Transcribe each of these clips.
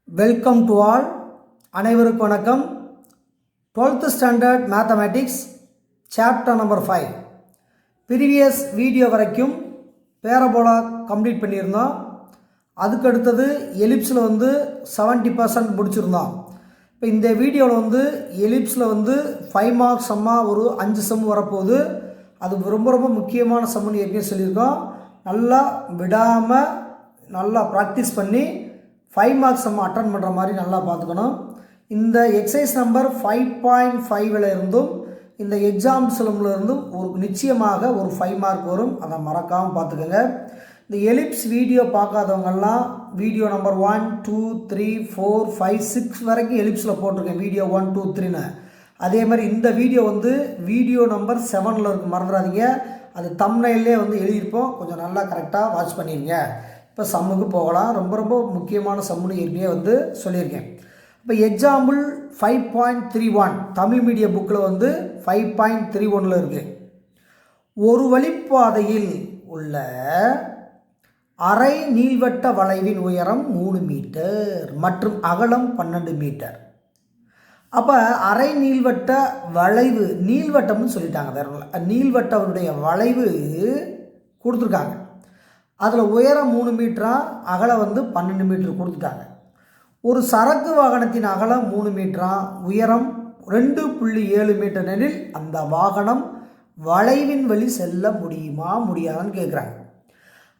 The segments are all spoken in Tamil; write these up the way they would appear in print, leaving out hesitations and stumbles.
Welcome to all. அனைவருக்கும் வணக்கம். 12th standard mathematics chapter number 5 previous video வரைக்கும் பேரபோலா கம்ப்ளீட் பண்ணியிருந்தோம். அதுக்கடுத்தது எலிப்ஸில் 70% முடிச்சிருந்தோம். இப்போ இந்த வீடியோவில் எலிப்ஸில் 5 மார்க்ஸ் சம்மாக ஒரு 5 சம் வரப்போகுது. அது ரொம்ப ரொம்ப முக்கியமான சம்முன்னு ஏற்கனவே சொல்லியிருக்கோம். நல்லா விடாமல் நல்லா ப்ராக்டிஸ் பண்ணி 5 மார்க்ஸ் நம்ம அட்டன் பண்ணுற மாதிரி நல்லா பார்த்துக்கணும். இந்த எக்ஸசைஸ் நம்பர் 5.5 இருந்தும் இந்த எக்ஸாம்ஸில் இருந்தும் ஒரு நிச்சயமாக ஒரு 5 மார்க் வரும். அதை மறக்காமல் பார்த்துக்கோங்க. இந்த எலிப்ஸ் வீடியோ பார்க்காதவங்கெல்லாம் வீடியோ நம்பர் 1, 2, 3, 4, 5, 6 வரைக்கும் எலிப்ஸில் போட்டிருக்கேன். வீடியோ 1, 2, 3ன்னு. அதே மாதிரி இந்த வீடியோ வீடியோ நம்பர் 7 இருக்குது, மறந்துடாதீங்க. அது தம்ப்நெயிலே எழுதியிருப்போம். கொஞ்சம் நல்லா கரெக்டாக வாட்ச் பண்ணிடுங்க. இப்போ சம்முக்கு போகலாம். ரொம்ப ரொம்ப முக்கியமான சம்முன்னு ஏற்கனவே சொல்லியிருக்கேன். இப்போ எக்ஸாம்பிள் 5.31 தமிழ் மீடியம் புக்கில் 5.31 இருக்குது. ஒரு வழிப்பாதையில் உள்ள அரை நீள்வட்ட வளைவின் உயரம் 3 மீட்டர் மற்றும் அகலம் 12 மீட்டர். அப்போ அரை நீள்வட்ட வளைவு, நீள்வட்டம்னு சொல்லிட்டாங்க, வேற நீள்வட்டவனுடைய வளைவு கொடுத்துருக்காங்க. அதில் உயரம் 3 மீட்டரா, அகலம் 12 மீட்டர் கொடுத்துட்டாங்க. ஒரு சரக்கு வாகனத்தின் அகலம் 3 மீட்டரா, உயரம் 2.7 மீட்டர் எனில் அந்த வாகனம் வளைவின் வழி செல்ல முடியுமா முடியாதான்னு கேட்குறாங்க.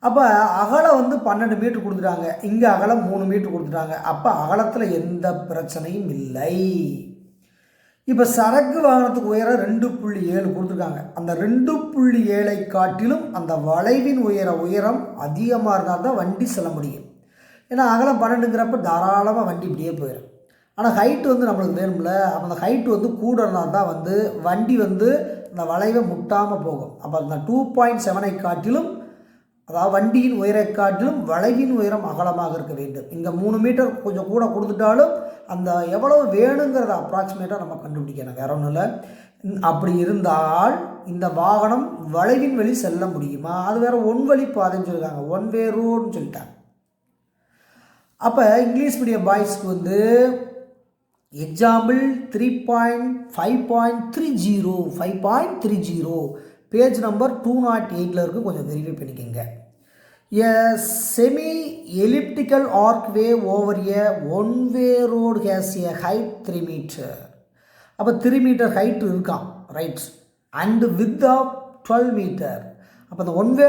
அப்போ அகலம் 12 மீட்டர் கொடுத்துட்டாங்க, இங்கே அகலம் 3 மீட்டர் கொடுத்துட்டாங்க. அப்போ அகலத்தில் எந்த பிரச்சனையும் இல்லை. இப்போ சரக்கு வாகனத்துக்கு உயரம் 2.7 கொடுத்துருக்காங்க. அந்த 2.7 காட்டிலும் அந்த வளைவின் உயரம் அதிகமாக இருந்தால் தான் வண்டி செல்ல முடியும். ஏன்னா அகலம் 12ங்கிறப்ப தாராளமாக வண்டி இப்படியே போயிடும். ஆனால் ஹைட்டு நம்மளுக்கு வேணும்ல. அப்போ அந்த ஹைட்டு கூட இருந்தால் தான் வண்டி அந்த வளைவை முட்டாமல் போகும். அப்போ அந்த 2.7 காட்டிலும், அதாவது வண்டியின் உயரை காட்டிலும் வளைவின் உயரம் அகலமாக இருக்க வேண்டும். இங்கே 3 மீட்டர் கொஞ்சம் கூட கொடுத்துட்டாலும் அந்த எவ்வளவு வேணுங்கிறத அப்ராக்சிமேட்டாக நம்ம கண்டுபிடிக்கணும், வேற ஒன்றும் இல்லை. அப்படி இருந்தால் இந்த வாகனம் வளைவின் வழி செல்ல முடியுமா? அது வேறு ஒன் வழி பாதைன்னு சொல்லியிருக்காங்க, ஒன் வே ரோடுன்னு சொல்லிட்டாங்க. அப்போ இங்கிலீஷ் மீடியம் பாய்ஸ்க்கு எக்ஸாம்பிள் 5.30 பேஜ் நம்பர் 208 இருக்குது. கொஞ்சம் வெரிஃபை பண்ணிக்கோங்க. A semi-elliptical archway over a one-way road has a height 3 meter. அப்போ 3 மீட்டர் ஹைட் இருக்கான், right, and width of 12 metre. அப்போ அந்த ஒன்-வே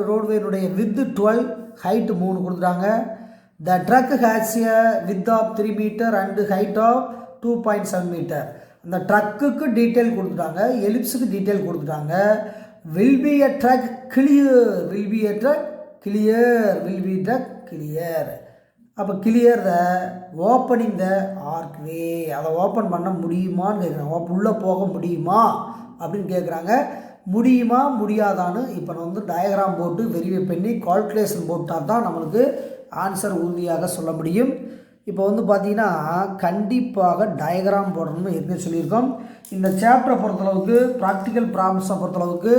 ரோட்வேனுடைய வித் 12, ஹைட்டு 3 கொடுத்துட்டாங்க. The truck has a width of 3 metre and height of 2.7 metre. அந்த ட்ரக்குக்கு டீட்டெயில் கொடுத்துட்டாங்க, எலிப்ஸுக்கு டீட்டெயில் கொடுத்துட்டாங்க. Will be a truck clear, will be a truck clear, will be truck clear. அப்போ clear the opening the archway, அதை ஓப்பன் பண்ண முடியுமான்னு கேட்குறாங்க. உள்ளே போக முடியுமா அப்படின்னு கேட்குறாங்க. முடியுமா முடியாதான்னு இப்போ நான் டயக்ராம் போட்டு வெரிஃபை பண்ணி கால்குலேஷன் போட்டால் தான் நம்மளுக்கு ஆன்சர் உறுதியாக சொல்ல முடியும். இப்போ பார்த்தீங்கன்னா கண்டிப்பாக டயக்ராம் போடணும்னு ஏற்கனவே சொல்லியிருக்கோம். இந்த சாப்டரை பொறுத்தளவுக்கு, ப்ராக்டிக்கல் ப்ராப்ளம்ஸை பொறுத்தளவுக்கு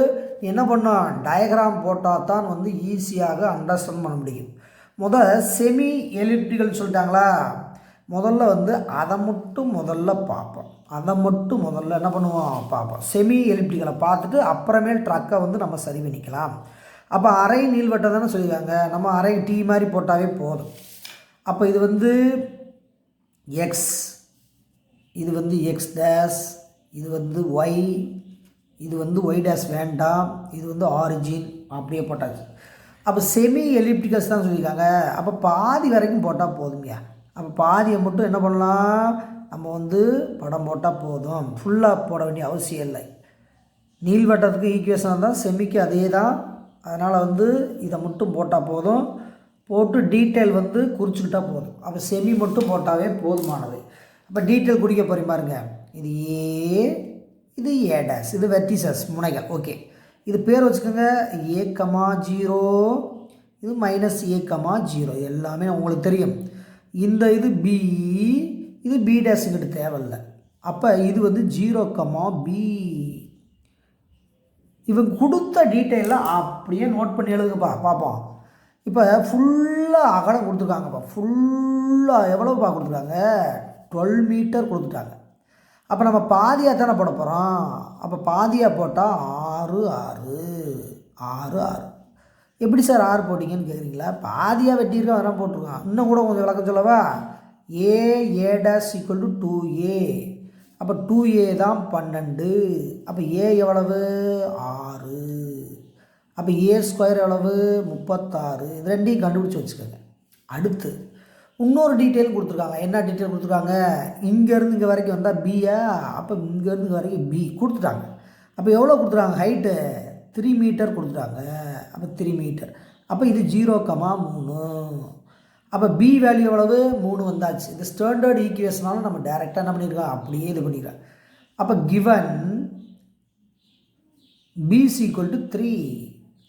என்ன பண்ணோம், டயக்ராம் போட்டால் தான் ஈஸியாக அண்டர்ஸ்டாண்ட் பண்ண முடியும். செமி எலிப்டிக்கல் சொல்லிட்டாங்களா, முதல்ல அதை மட்டும் முதல்ல பார்ப்போம். அதை மட்டும் முதல்ல என்ன பண்ணுவோம் பார்ப்போம். செமி எலிப்டிக்கலை பார்த்துட்டு அப்புறமேல் ட்ரக்கை நம்ம சரி பண்ணிக்கலாம். அப்போ அரை நீள்வட்டம் தானே சொல்லியிருக்காங்க, நம்ம அரை டீ மாதிரி போட்டாவே போதும். அப்போ இது எக்ஸ், இது எக்ஸ் டேஷ், இது ஒய், இது ஒய் டேஷ் வேண்டாம், இது ஆரிஜின், அப்படியே போட்டாச்சு. அப்போ செமி எலிப்டிக்கல்ஸ் தான் சொல்லியிருக்காங்க. அப்போ பாதி வரைக்கும் போட்டால் போதுங்க. அப்போ பாதியை மட்டும் என்ன பண்ணலாம், நம்ம படம் போட்டால் போதும், ஃபுல்லாக போட வேண்டிய அவசியம் இல்லை. நீள்வட்டத்துக்கு ஈக்குவேஷன் தான், செமிக்கு அதே தான். அதனால் இதை மட்டும் போட்டால் போதும். போட்டு டீட்டெயில் குறிச்சிக்கிட்டால் போதும். அப்போ செமி மட்டும் போட்டாவே போதுமானது. அப்போ டீட்டெயில் குறிக்க போகிறீங்க பாருங்க. இது ஏ, இது ஏ டேஷ், இது வெர்டிசஸ் முனைகள். ஓகே, இது பேர் வச்சுக்கோங்க. A,0, இது -A,0 எல்லாமே உங்களுக்கு தெரியும். இந்த இது பி, இது பி டேஷுக்கிட்ட தேவையில்லை. அப்போ இது 0,B. இவங்க கொடுத்த டீட்டெயிலாம் அப்படியே நோட் பண்ணி எழுதுங்கப்பா, பார்ப்போம். இப்போ ஃபுல்லாக அகலம் கொடுத்துருக்காங்கப்பா. ஃபுல்லாக எவ்வளோப்பா கொடுத்துருக்காங்க? 12 மீட்டர் கொடுத்துட்டாங்க. அப்போ நம்ம பாதியாக தானே போட போகிறோம். அப்போ பாதியாக போட்டால் 6 6 6 6. எப்படி சார் 6 போட்டிங்கன்னு கேட்குறீங்களா? பாதியாக வெட்டியிருக்கோம், அதெல்லாம் போட்டிருக்கான். இன்னும் கூட கொஞ்சம் விளக்கம் சொல்லவா? a dash equal to 2a. அப்போ 2a தான் 12. அப்போ a எவ்வளவு? 6. அப்போ a ஸ்கொயர் எவ்வளவு? 36. இது ரெண்டையும் கண்டுபிடிச்சி வச்சுக்கோங்க. அடுத்து இன்னொரு டீட்டெயில் கொடுத்துருக்காங்க. என்ன டீட்டெயில் கொடுத்துருக்காங்க? இங்கேருந்து இங்கே வரைக்கும் வந்தால் பியா, அப்போ இங்கேருந்து இங்கே வரைக்கும் பி கொடுத்துட்டாங்க. அப்போ எவ்வளோ கொடுத்துருக்காங்க? ஹைட்டு 3 மீட்டர் கொடுத்துட்டாங்க. அப்போ 3 மீட்டர். அப்போ இது 0,3. அப்போ பி வேல்யூ எவ்வளவு? 3 வந்தாச்சு. இது ஸ்டாண்டர்ட் ஈக்குவேஷனாலும் நம்ம டேரெக்டாக என்ன பண்ணியிருக்கோம்? அப்படியே இது பண்ணிக்கிறோம். அப்போ given b is equal to 3.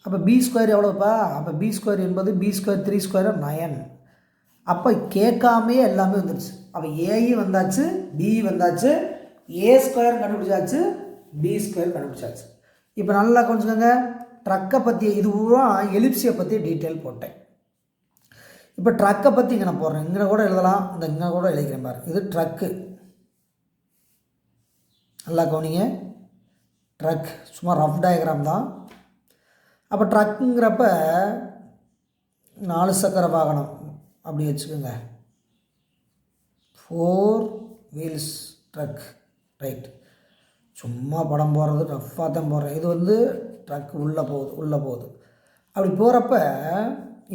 அப்போ பி ஸ்கொயர் எவ்வளோப்பா? அப்போ பி ஸ்கொயர் என்பது பி ஸ்கொயர் 3 ஸ்கொயர் 9. அப்போ கேட்காமே எல்லாமே வந்துடுச்சு. அப்போ ஏயும் வந்தாச்சு, பி வந்தாச்சு, ஏ ஸ்கொயர் கண்டுபிடிச்சாச்சு, பி ஸ்கொயர் கண்டுபிடிச்சாச்சு. இப்போ நல்லா கொஞ்சங்க ட்ரக்கை பற்றி இது பூரா எலிப்ஸியை பற்றி டீட்டெயில் போட்டேன். இப்போ ட்ரக்கை பற்றி இங்கே நான் போடுறேன். இங்கே கூட எழுதலாம், இந்த இங்கே கூட எழுதிக்கிறேன் பாரு. இது ட்ரக்கு. நல்லா கவனிங்க. ட்ரக் சும்மா ரஃப் டயக்ராம் தான். அப்போ ட்ரக்குங்கிறப்ப 4 சக்கர வாகனம் அப்படி வச்சுக்கோங்க. 4 wheels ட்ரக். ரைட். சும்மா படம் போடுறது ரஃப்பாக தான் போடுறேன். இது வந்து ட்ரக் உள்ளே போகுது. அப்படி போகிறப்ப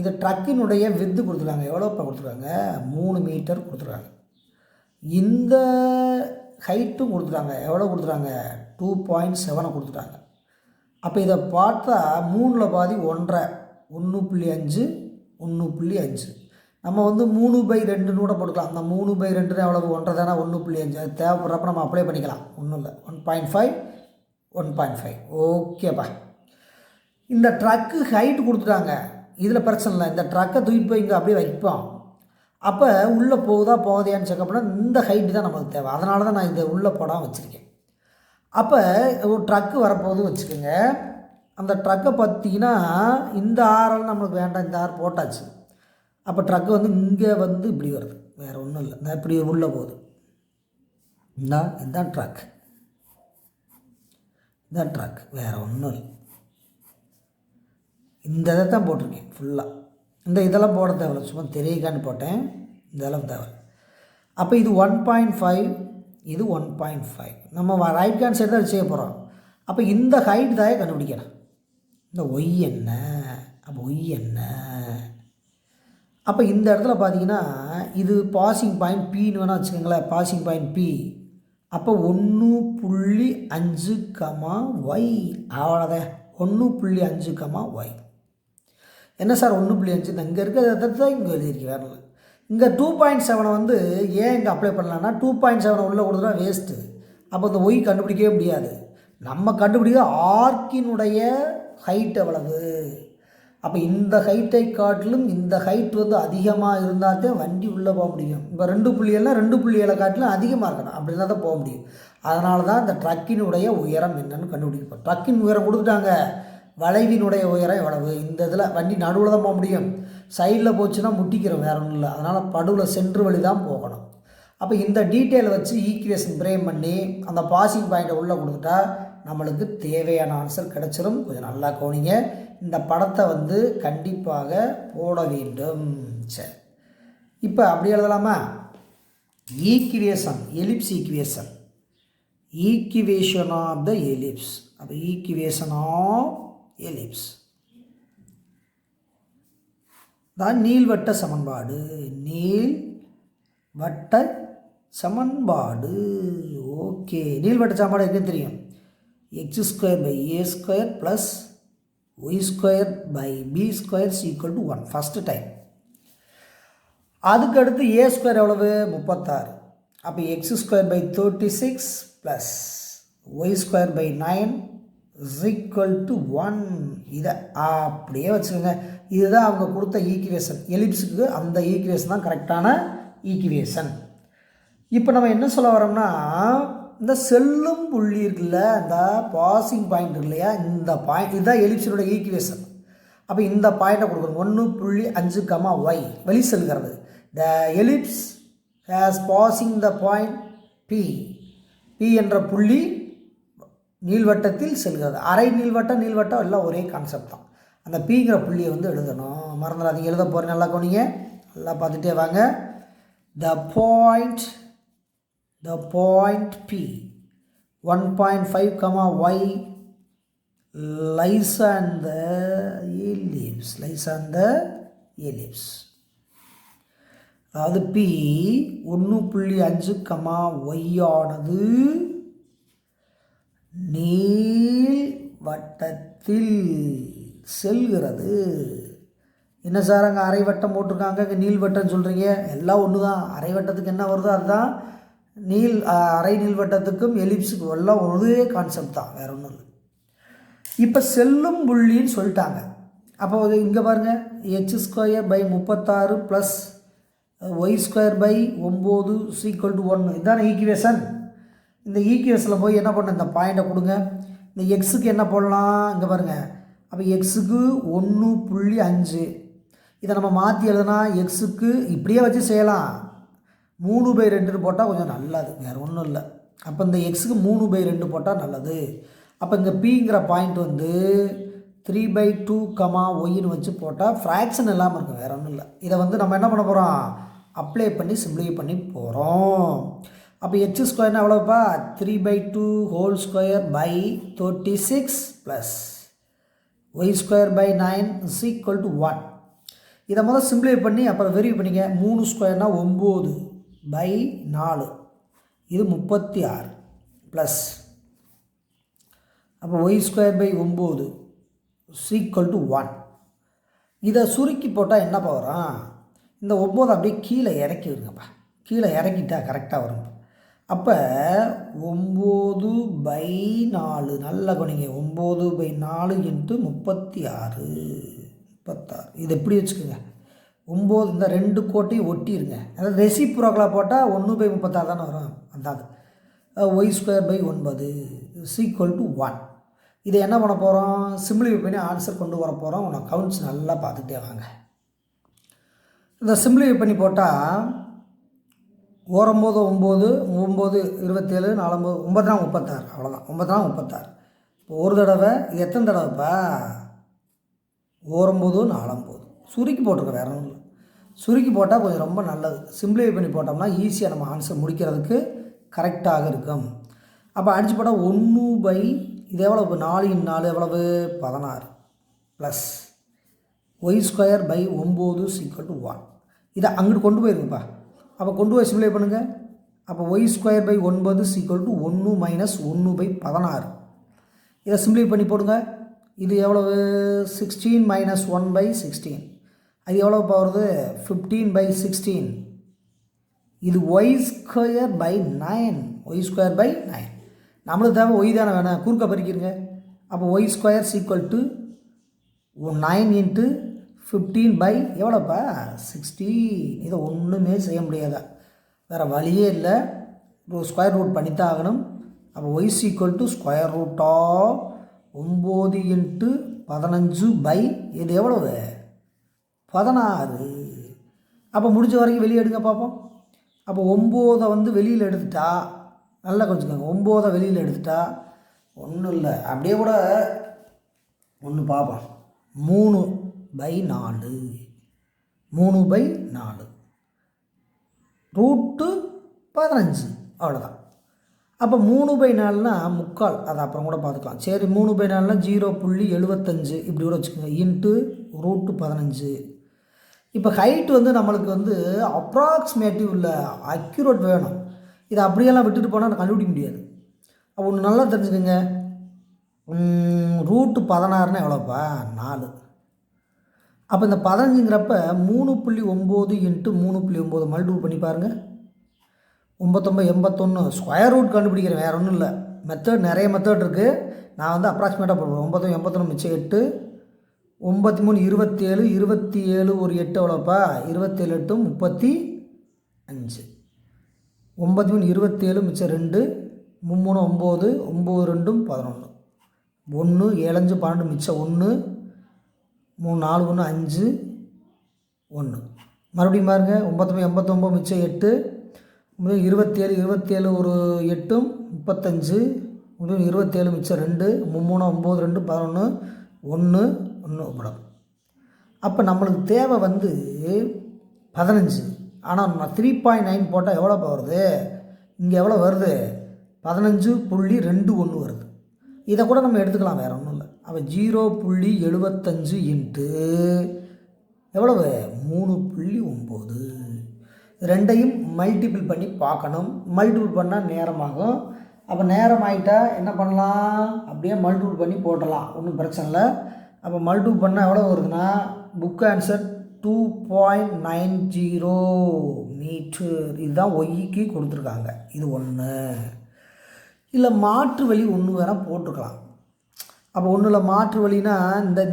இது ட்ரக்கினுடைய வித்து கொடுத்துருக்காங்க. எவ்வளோப்பா கொடுத்துருக்காங்க? 3 மீட்டர் கொடுத்துருக்காங்க. இந்த ஹைட்டும் கொடுத்துட்டாங்க. எவ்வளோ கொடுத்துட்டாங்க? 2.7 கொடுத்துட்டாங்க. அப்போ இதை பார்த்தா 3ல் பாதி 1.5, 1.5, 1.5. நம்ம வந்து 3/2 கூட போட்டுக்கலாம். அந்த 3/2 எவ்வளவு? 1.5 தானே, 1.5. அது தேவைப்படுறப்ப நம்ம அப்ளை பண்ணிக்கலாம். ஒன்றும் இல்லை. 1.5 1.5. ஓகேப்பா. இந்த ட்ரக்கு ஹைட்டு கொடுத்துட்டாங்க. இதில் பிரச்சனை இல்லை. இந்த ட்ரக்கை தூக்கிட்டு போய் இங்கே அப்படியே வைப்போம். அப்போ உள்ளே போகுதையான்னு செக் பண்ணால் இந்த ஹைட்டு தான் நமக்கு தேவை. அதனால தான் நான் இந்த உள்ளே போடாமல் வச்சுருக்கேன். அப்போ ஒரு ட்ரக்கு வரப்போகுது வச்சுக்கோங்க. அந்த ட்ரக்கை பார்த்தீங்கன்னா இந்த ஆரெல்லாம் நம்மளுக்கு வேண்டாம், இந்த ஆறு போட்டாச்சு. அப்போ ட்ரக்கு வந்து இங்கே வந்து இப்படி வருது, வேறு ஒன்றும் இல்லை. இந்த இப்படி உள்ளே போகுது. இதுதான் ட்ரக். இதுதான் ட்ரக், வேறு ஒன்றும் இல்லை. இந்த இதை தான் போட்டிருக்கேன் ஃபுல்லாக. இதெல்லாம் போட தேவையில்ல, சும்மா தெரியுக்கான்னு போட்டேன். இதெல்லாம் தேவை. அப்போ இது 1.5, இது 1.5. நம்ம ரைட் ஹேண்ட் சைடு தான் செய்ய போகிறோம். அப்போ இந்த ஹைட் தான் கண்டுபிடிக்கணும். இந்த ஒய் என்ன? அப்போ ஒய் என்ன? அப்போ இந்த இடத்துல பார்த்தீங்கன்னா இது பாசிங் பாயிண்ட் பின்னு வேணால் வச்சுக்கோங்களேன். Passing point P. அப்போ 1.5, ஒய். அவ்வளோதான். 1.5, ஒய். என்ன சார் 1.5? இங்கே இருக்கிறத தான் இங்கே எழுதியிருக்கு, வேறு இல்லை. இங்கே 2.7 வந்து ஏன் இங்கே அப்ளை பண்ணலான்னா 2.7 உள்ளே கொடுத்துட்டா வேஸ்ட்டு. அப்போ இந்த ஒய் கண்டுபிடிக்கவே முடியாது. நம்ம கண்டுபிடிக்க ஆர்க்கினுடைய ஹைட் எவ்வளவு. அப்போ இந்த ஹைட்டை காட்டிலும் இந்த ஹைட் வந்து அதிகமாக இருந்தால் தான் வண்டி உள்ளே போக முடியும். இப்போ 2.7 காட்டிலும் அதிகமாக இருக்கணும், அப்படி இருந்தால் தான் போக முடியும். அதனால தான் இந்த ட்ரக்கினுடைய உயரம் என்னன்னு கண்டுபிடிப்போம். ட்ரக்கின் உயரம் கொடுத்துட்டாங்க. வளைவினுடைய உயரம் எவ்வளவு? இந்த இதில் வண்டி நடுவில் தான் போக முடியும். சைடில் போச்சுன்னா முட்டிக்கிறோம், வேறு ஒன்றும் இல்லை. அதனால் படுவில் சென்ட்ரு வழி தான் போகணும். அப்போ இந்த டீட்டெயில் வச்சு ஈக்குவேஷன் பிரேம் பண்ணி அந்த பாசிங் பாயிண்ட்டை உள்ளே கொடுத்துட்டா நம்மளுக்கு தேவையான ஆன்சர் கிடச்சிடும். கொஞ்சம் நல்லா கவனிங்க. இந்த படத்தை வந்து கண்டிப்பாக போட வேண்டும். சரி, இப்போ அப்படி எழுதலாமா? Equation, ellipse equation, equation of the ellipse. அப்போ ஈக்குவேஷன் ஆஃப் எலிப்ஸ் தான் நீள்வட்ட சமன்பாடு. நீள்வட்ட சமன்பாடு. ஓகே, நீள்வட்ட சமன்பாடு எங்கே தெரியும்? x² / a² + y² / b² = 1 first time. அதுக்கடுத்து a² எவ்வளவு? 36. அப்போ x² / 36 + y² / 9 = 1. இதை அப்படியே வச்சுக்கோங்க. இதுதான் அவங்க கொடுத்த ஈக்குவேஷன். எலிப்ஸுக்கு அந்த ஈக்குவேஷன் தான் கரெக்டான ஈக்குவேஷன். இப்போ நம்ம என்ன சொல்ல வரோம்னா, இந்த செல்லும் புள்ளி இருக்குல்ல, இந்த பாசிங் பாயிண்ட் இருக்கு இல்லையா, இந்த பாயிண்ட் இதுதான் எலிப்ஸினுடைய ஈக்குவேஷன். அப்போ இந்த பாயிண்ட்டை கொடுக்கணும் 1.5, y வெளி செல்கிறது. த ellipse has passing the point P. P என்ற புள்ளி நீள்வட்டத்தில் செல்கிறது. அரை நீள்வட்டம் எல்லாம் ஒரே கான்செப்ட் தான். அந்த Pங்கிற புள்ளியை வந்து எழுதணும். மறந்துடாதீங்க, எழுத போகிறேன். நல்லா கவனிங்க, நல்லா பார்த்துட்டே வாங்க. The point P 1.5, y lies on the ellipse. அதாவது P 1.5, y ஆனது நீள்வட்டத்தில் செல்கிறது. என்ன சார் அங்கே அரை வட்டம் போட்டிருக்காங்க, இங்கே நீள்வட்டம் சொல்கிறீங்க? எல்லாம் ஒன்று தான். அரை வட்டத்துக்கு என்ன வருதோ அதுதான் அரை நீள்வட்டத்துக்கும் எலிப்ஸுக்கும் எல்லாம் ஒரே கான்செப்ட் தான், வேறு ஒன்றும் இல்லை. இப்போ செல்லும் புள்ளின்னு சொல்லிட்டாங்க. அப்போ இங்கே பாருங்கள், x²/36 + y²/9 = 1. இதுதானே ஈக்குவேஷன். இந்த ஈக்குவேஷனில் போய் என்ன பண்ண, இந்த பாயிண்ட்டை கொடுங்க. இந்த எக்ஸுக்கு என்ன போடலாம், இங்கே பாருங்கள். அப்போ எக்ஸுக்கு 1.5. இதை நம்ம மாற்றி எழுதுனா எக்ஸுக்கு இப்படியே வச்சு செய்யலாம். 3/2 போட்டால் கொஞ்சம் நல்லது, வேறு ஒன்றும் இல்லை. அப்போ இந்த எக்ஸுக்கு 3/2 போட்டால் நல்லது. அப்போ இங்கே Pங்கிற பாயிண்ட் வந்து 3/2, yன்னு வச்சு போட்டால் ஃப்ராக்ஷன் இல்லாமல் இருக்கும், வேறு ஒன்றும் இல்லை. இதை வந்து நம்ம என்ன பண்ண போகிறோம், அப்ளை பண்ணி சிம்ப்ளிஃபை பண்ணி போகிறோம். அப்போ x² எவ்வளோப்பா, 3/2² + y²/9 = 1. இதை முதல் சிம்ப்ளிஃபை பண்ணி அப்புறம் வெரிஃபை பண்ணிங்க. 3² 9/4, இது 36 ப்ளஸ் அப்போ y²/9 = 1. இதை சுருக்கி போட்டால் என்ன போகிறோம், இந்த 9 அப்படியே கீழே இறக்கி விடுங்கப்பா. கீழே இறக்கிட்டா கரெக்டாக வரும். அப்போ 9/4 நல்ல கவனிங்க. 9/4 × 36 36. இது எப்படி வச்சுக்கோங்க, 9 இந்த 2 கோட்டையும் ஒட்டிடுங்க. அதாவது ரெசிப்ரோக்கலாக போட்டால் 1/36 தானே வரும். அதாவது y²/9 = 1. இதை என்ன பண்ண போகிறோம், சிம்ப்ளிஃபை பண்ணி ஆன்சர் கொண்டு வர போகிறோம். உனக்கு கவுண்ட்ஸ் நல்லா பார்த்துட்டே வாங்க. இந்த சிம்ப்ளிஃபை பண்ணி போட்டால் 9 9 9 27 4 9 36, அவ்வளோதான். 9 36. இப்போ ஒரு தடவை இது எத்தனை தடவைப்பா, 9 49. சுருக்கி போட்டிருக்கேன், வேறு ஒன்றும் இல்லை. சுருக்கி போட்டால் கொஞ்சம் ரொம்ப நல்லது. சிம்ப்ளிஃபை பண்ணி போட்டோம்னா ஈஸியாக நம்ம ஆன்சர் முடிக்கிறதுக்கு கரெக்டாக இருக்கும். அப்போ அடித்து போட்டால் 1/ இது எவ்வளவு, 4 × 4 எவ்வளவு, 16 ப்ளஸ் y²/9 = 1. இதை அங்கிட்டு கொண்டு போயிருக்குப்பா. அப்போ கொண்டு போய் சிம்ப்ளிஃபை பண்ணுங்கள். அப்போ y²/9 = 1 - 1/16. இதை சிம்ப்ளிஃபை பண்ணி போடுங்க. இது எவ்வளவு, 16 - 1/16. அது எவ்வளோ வருது, 15/16. இது y²/9. y²/9 நம்மளுக்கு தேவை y தானே வேணாம், குறுக்க பறிக்கிறங்க. அப்போ y² = 9 × 15 எவ்வளோப்பா, 16. இதை ஒன்றுமே செய்ய முடியாதா, வேறு வழியே இல்லை. ஸ்கொயர் ரூட் பண்ணித்தான் ஆகணும். அப்போ y = √9 × 15 இது எவ்வளவு, 16. அப்போ முடிஞ்ச வரைக்கும் வெளியே எடுங்க பார்ப்போம். அப்போ 9 வந்து வெளியில் எடுத்துட்டா, நல்லா கொஞ்சம் 9 வெளியில் எடுத்துட்டா ஒன்றும் இல்லை, அப்படியே கூட ஒன்று பார்ப்போம். 3/4 3/4 √15, அவ்வளோதான். அப்போ 3/4னா முக்கால், அதை அப்புறம் கூட பார்த்துக்கலாம். சரி, 3/4னா 0.75 இப்படி கூட வச்சுக்கோங்க, இன்ட்டு √15. இப்போ ஹைட் வந்து நம்மளுக்கு வந்து அப்ராக்சிமேட்டிவ் இல்லை, அக்யூரேட் வேணும். இதை அப்படியெல்லாம் விட்டுட்டு போனால் கண்டுபிடிக்க முடியாது. அப்போ ஒன்று நல்லா தெரிஞ்சுக்கோங்க, √16னா எவ்வளோப்பா, 4. அப்போ இந்த 15ங்கிறப்ப 3.9 × 3.9 மல்டிபிள் பண்ணி பாருங்கள். 9 81. ஸ்கொயர் ரூட் கண்டுபிடிக்கிறேன், வேறு ஒன்றும் இல்லை. மெத்தட் நிறைய மெத்தட் இருக்குது. நான் வந்து அப்ராக்சிமேட்டாக போடுவேன். 9 81 மிச்சம் 8, 9 3 27, 27 ஒரு 8 எவ்வளோப்பா, 27 8 35. 9 3 27 மிச்சம் 2, 3 9, 9 2 11, 1 7 5 12 மிச்சம் 1, 3 4 1 5 1. மறுபடியும் பாருங்க 9 89 மிச்சம் 8 27 27 ஒரு 8 35 27 மிச்சம் 2 3 9 2 11 1 1 படம். அப்போ நம்மளுக்கு தேவை வந்து 15. ஆனால் நான் 3.9 போட்டால் எவ்வளோ வருது? இங்கே எவ்வளோ வருது? 15.21 வருது. இதை கூட நம்ம எடுத்துக்கலாம், வேறு ஒன்றும் இல்லை. அப்போ 0.75 இன்ட்டு எவ்வளவு? 3.9. ரெண்டையும் மல்டிபிள் பண்ணி பார்க்கணும். மல்டிபிள் பண்ணால் நேரமாகும். அப்போ நேரம் ஆகிட்டா என்ன பண்ணலாம்? அப்படியே மல்டிபிள் பண்ணி போட்டலாம், ஒன்றும் பிரச்சனை இல்லை. அப்போ மல்டிபிள் பண்ணால் எவ்வளோ வருதுன்னா புக் ஆன்சர் 2.90 மீட்டர். இதுதான் ஒய்க்கு கொடுத்துருக்காங்க. இது ஒன்று. இல்லை மாற்று வழி ஒன்று வேணால் போட்டுருக்கலாம். அப்போ ஒன்றில் மாற்று வழினா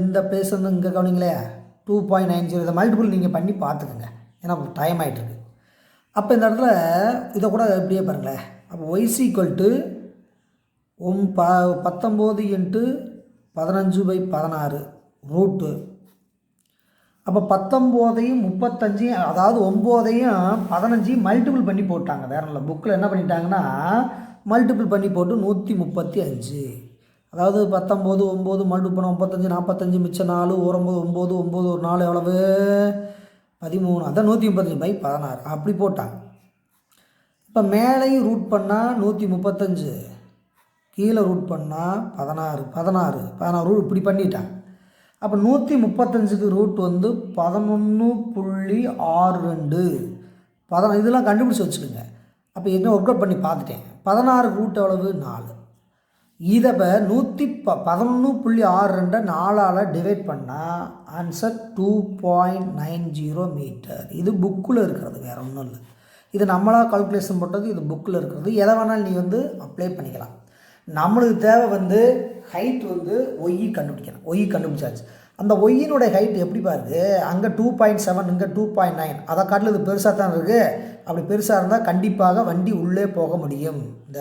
இந்த பிளேஸ் வந்து இங்கே கவனிங்களே 2.90. இதை மல்டிபிள் நீங்கள் பண்ணி பார்த்துக்குங்க, ஏன்னா டைம் ஆகிட்டுருக்கு. அப்போ இந்த இடத்துல இதை கூட இப்படியே பாருங்களேன். அப்போ y is equal to 19 into 15/16 root. அப்போ 19ஐயும் 35, அதாவது 9ஐயும் 15ஐயும் மல்டிபிள் பண்ணி போட்டாங்க. வேறு இல்லை, புக்கில் என்ன பண்ணிட்டாங்கன்னா மல்டிபிள் பண்ணி போட்டு 135. அதாவது 19 9 மல்டிபிள் பண்ண 35 45 மிச்சம் 4 9 9 9 ஒரு 4 எவ்வளவு? 13. அதான் 135/16 அப்படி போட்டாங்க. இப்போ மேலேயும் ரூட் பண்ணால் 135, கீழே ரூட் பண்ணால் 16 ரூட் இப்படி பண்ணிட்டாங்க. அப்போ 135க்கு ரூட் வந்து 11.62. இதெல்லாம் கண்டுபிடிச்சி வச்சுக்கோங்க. அப்போ என்ன ஒர்க் அவுட் பண்ணி பார்த்துட்டேன். 16 ரூட் எவ்வளவு? 4. இதை 11.62 4ஆல் டிவைட் பண்ணால் ஆன்சர் 2.90 மீட்டர். இது புக்கில் இருக்கிறது, வேறு ஒன்றும் இல்லை. இது நம்மளாக கால்குலேஷன் போட்டது, இது புக்கில் இருக்கிறது. எதை வேணாலும் நீ வந்து அப்ளை பண்ணிக்கலாம். நம்மளுக்கு தேவை வந்து ஹைட் வந்து ஒய் கண்டுபிடிக்கணும். ஒய் கண்டுபிடிச்சாச்சு. அந்த ஒய்யினுடைய ஹைட் எப்படி பாருது? அங்கே 2.7, இங்கே 2.9. அதை காட்டில் இது பெருசாக தான் இருக்குது. அப்படி பெருசாக இருந்தால் கண்டிப்பாக வண்டி உள்ளே போக முடியும். இந்த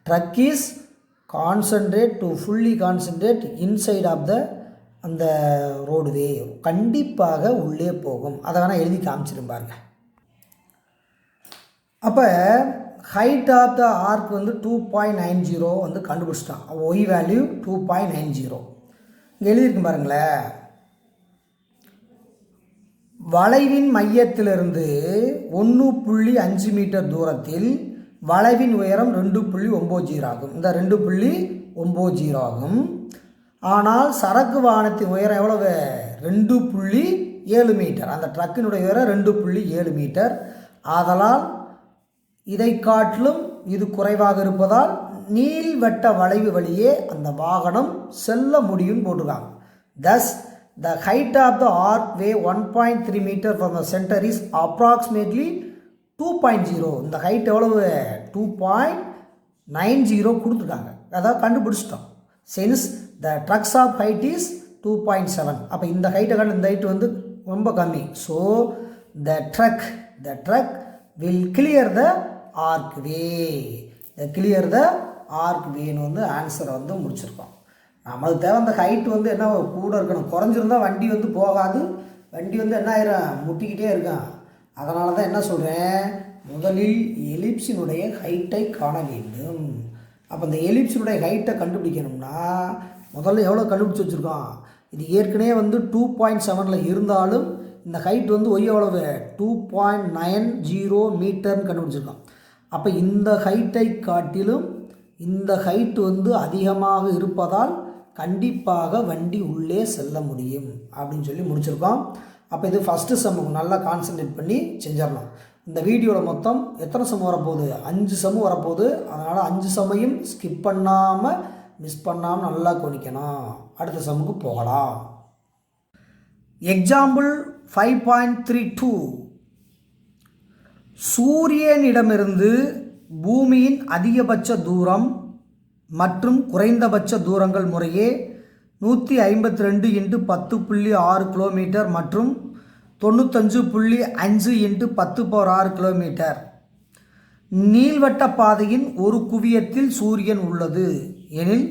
truck is concentrate to fully concentrate inside of அந்த ரோடுவே. கண்டிப்பாக உள்ளே போகும். அதை வேணால் எழுதி காமிச்சிருப்பாருங்க. அப்போ ஹைட் ஆஃப் த ஆர்க் வந்து 2.90 வந்து கண்டுபிடிச்சிட்டான். Y value 2.90. இங்கே எழுதியிருக்கு பாருங்களேன். வளைவின் மையத்திலிருந்து 1.5 மீட்டர் தூரத்தில் வளைவின் உயரம் 2.90 ஆகும். இந்த 2.90 ஆகும். ஆனால் சரக்கு வாகனத்தின் உயரம் எவ்வளவு? 2.7 மீட்டர். அந்த ட்ரக்கினுடைய உயரம் 2.7 மீட்டர். ஆதலால் இதை காட்டிலும் இது குறைவாக இருப்பதால் நீள்வட்ட வளைவு வழியே அந்த வாகனம் செல்ல முடியும் போட்டிருக்காங்க. Thus, the height of the archway 1.3 meter from the center is approximately 2.0. இந்த ஹைட் எவ்வளவு? 2.90 கொடுத்துருக்காங்க. அதாவது கண்டுபிடிச்சிட்டோம். Since the truck's of height is 2.7. அப்போ இந்த ஹைட்டை காட்டில் இந்த ஹைட் வந்து ரொம்ப கம்மி. So, the truck will clear the archway. clear the archwayன்னு வந்து ஆன்சரை வந்து முடிச்சிருக்கோம். நம்மளுக்கு தேவை அந்த ஹைட் வந்து என்ன கூட இருக்கணும். குறைஞ்சிருந்தால் வண்டி வந்து போகாது. வண்டி வந்து என்ன ஆயிரும்? முட்டிக்கிட்டே இருக்கான். அதனால தான் என்ன சொல்கிறேன், முதலில் எலிப்ஸினுடைய ஹைட்டை காண வேண்டும். அப்போ இந்த எலிப்ஸினுடைய ஹைட்டை கண்டுபிடிக்கணும்னா முதல்ல எவ்வளோ கண்டுபிடிச்சி வச்சுருக்கோம்? இது ஏற்கனவே வந்து 2.7 இருந்தாலும் இந்த ஹைட் வந்து ஒய் எவ்வளவு? 2.90 மீட்டர்னு கண்டுபிடிச்சிருக்கோம். அப்போ இந்த ஹைட்டை காட்டிலும் இந்த ஹைட் வந்து அதிகமாக இருப்பதால் கண்டிப்பாக வண்டி உள்ளே செல்ல முடியும் அப்படின்னு சொல்லி முடிச்சிருக்கோம். அப்போ இது ஃபஸ்ட்டு சம்முக்கு நல்லா கான்சன்ட்ரேட் பண்ணி செஞ்சிடணும். இந்த வீடியோவில் மொத்தம் எத்தனை சம் வரப்போகுது? 5 சம் வரப்போகுது. அதனால் 5 சம்மையும் ஸ்கிப் பண்ணாமல் மிஸ் பண்ணாமல் நல்லா கவனிக்கணும். அடுத்த சம்முக்கு போகலாம். எக்ஸாம்பிள் 5.32. சூரியனிடமிருந்து பூமியின் அதிகபட்ச தூரம் மற்றும் குறைந்தபட்ச தூரங்கள் முறையே 152 × 10.6 கிலோமீட்டர் மற்றும் 95.5 × 10⁻6 கிலோமீட்டர். நீள்வட்ட பாதையின் ஒரு குவியத்தில் சூரியன் உள்ளது எனில்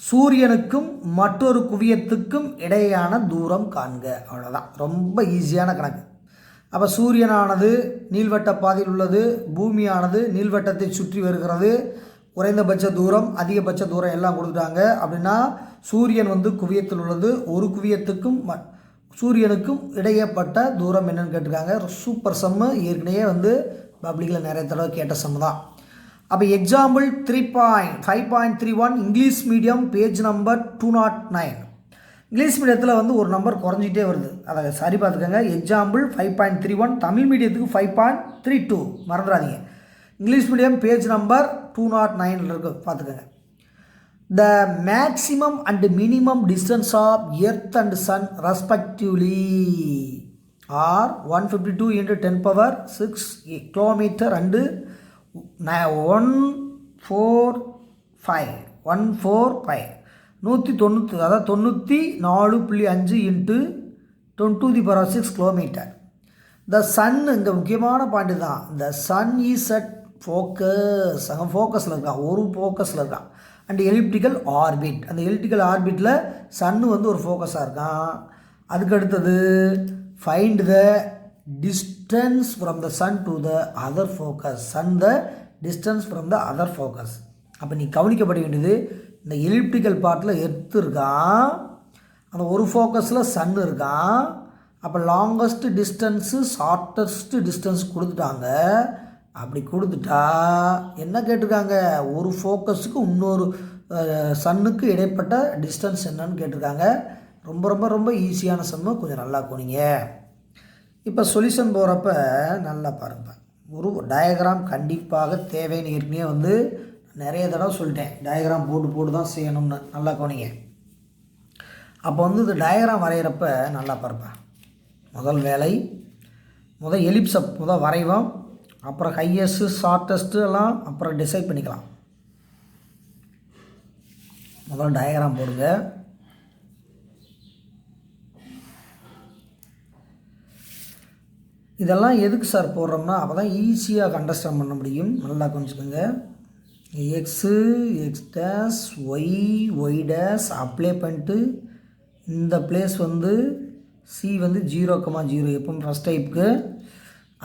சூரியனுக்கும் மற்றொரு குவியத்துக்கும் இடையேயான தூரம் காண்க. அவ்வளோதான், ரொம்ப ஈஸியான கணக்கு. அப்போ சூரியனானது நீள்வட்ட பாதையில் உள்ளது, பூமியானது நீள்வட்டத்தை சுற்றி வருகிறது, குறைந்தபட்ச தூரம் அதிகபட்ச தூரம் எல்லாம் கொடுத்துட்டாங்க. அப்படின்னா சூரியன் வந்து குவியத்தில் உள்ளது, ஒரு குவியத்துக்கும் சூரியனுக்கும் இடையேப்பட்ட தூரம் என்னென்னு கேட்டிருக்காங்க. சூப்பர் சம்மு, ஏற்கனவே வந்து பப்ளிக்கில் நிறைய தடவை கேட்ட சம்மு தான். அப்போ example 5.31 English medium page number 209. English மீடியத்தில் வந்து ஒரு நம்பர் குறைஞ்சிட்டே வருது, அதை சரி பார்த்துக்கோங்க. எக்ஸாம்பிள் 5.31, தமிழ் மீடியத்துக்கு 5.32 மறந்துடாதீங்க. இங்கிலீஷ் மீடியம் பேஜ் நம்பர் 209 இருக்குது, பார்த்துக்கோங்க. The maximum and minimum distance of earth and sun respectively are 152 × 10⁶ kilometre and 145 190, அதாவது 94.5 × 10⁶ கிலோமீட்டர். த சன், இங்கே முக்கியமான பாயிண்ட் தான். The sun is at focus, அங்கே ஃபோக்கஸில் இருக்கான், ஒரு ஃபோக்கஸில் இருக்கான். அண்ட் எலிப்டிக்கல் ஆர்பிட், அந்த எலிப்டிக்கல் ஆர்பிட்டில் சன்னு வந்து ஒரு ஃபோக்கஸாக இருக்கான். அதுக்கு அடுத்தது find the distance from the sun to the other focus, sun the distance from the other focus. அப்போ நீ கவனிக்கப்பட வேண்டியது, இந்த எலிப்டிக்கல் பார்ட்டில் எர்த் இருக்கான், அந்த ஒரு ஃபோக்கஸில் சன் இருக்கான். அப்போ லாங்கஸ்ட் டிஸ்டன்ஸு ஷார்ட்டஸ்ட் டிஸ்டன்ஸ் கொடுத்துட்டாங்க. அப்படி கொடுத்துட்டா என்ன கேட்டிருக்காங்க, ஒரு ஃபோக்கஸுக்கு இன்னொரு சன்னுக்கு இடைப்பட்ட டிஸ்டன்ஸ் என்னன்னு கேட்டிருக்காங்க. ரொம்ப ரொம்ப ரொம்ப ஈஸியான சம்மு, கொஞ்சம் நல்லா போனீங்க. இப்போ சொல்யூஷன் போகிறப்ப நல்லா பாருங்கள். ஒரு டயக்ராம் கண்டிப்பாக தேவைன்னு ஏற்கனவே வந்து நிறைய தடவை சொல்லிட்டேன், டயக்ராம் போட்டு தான் செய்யணும்னு. நல்லா போனீங்க. அப்போ வந்து இந்த டயக்ராம் வரைகிறப்ப நல்லா பாருப்பேன். முதல் வேலை, முதல் எலிப்ஸை முதல் வரைவோம், அப்புறம் ஹையஸ்ட்டு ஷார்ட்டஸ்ட்டு எல்லாம் அப்புறம் டிசைட் பண்ணிக்கலாம். முதல்ல டயக்ராம் போடுங்க. இதெல்லாம் எதுக்கு சார் போடுறோம்னா அப்போ தான் ஈஸியாக அண்டர்ஸ்டாண்ட் பண்ண முடியும். நல்லா கொஞ்சிக்கோங்க. X X dash Y dash apply பண்ணிட்டு இந்த பிளேஸ் வந்து சி வந்து 0,0 எப்பவும் ஃபஸ்ட் டைப்புக்கு.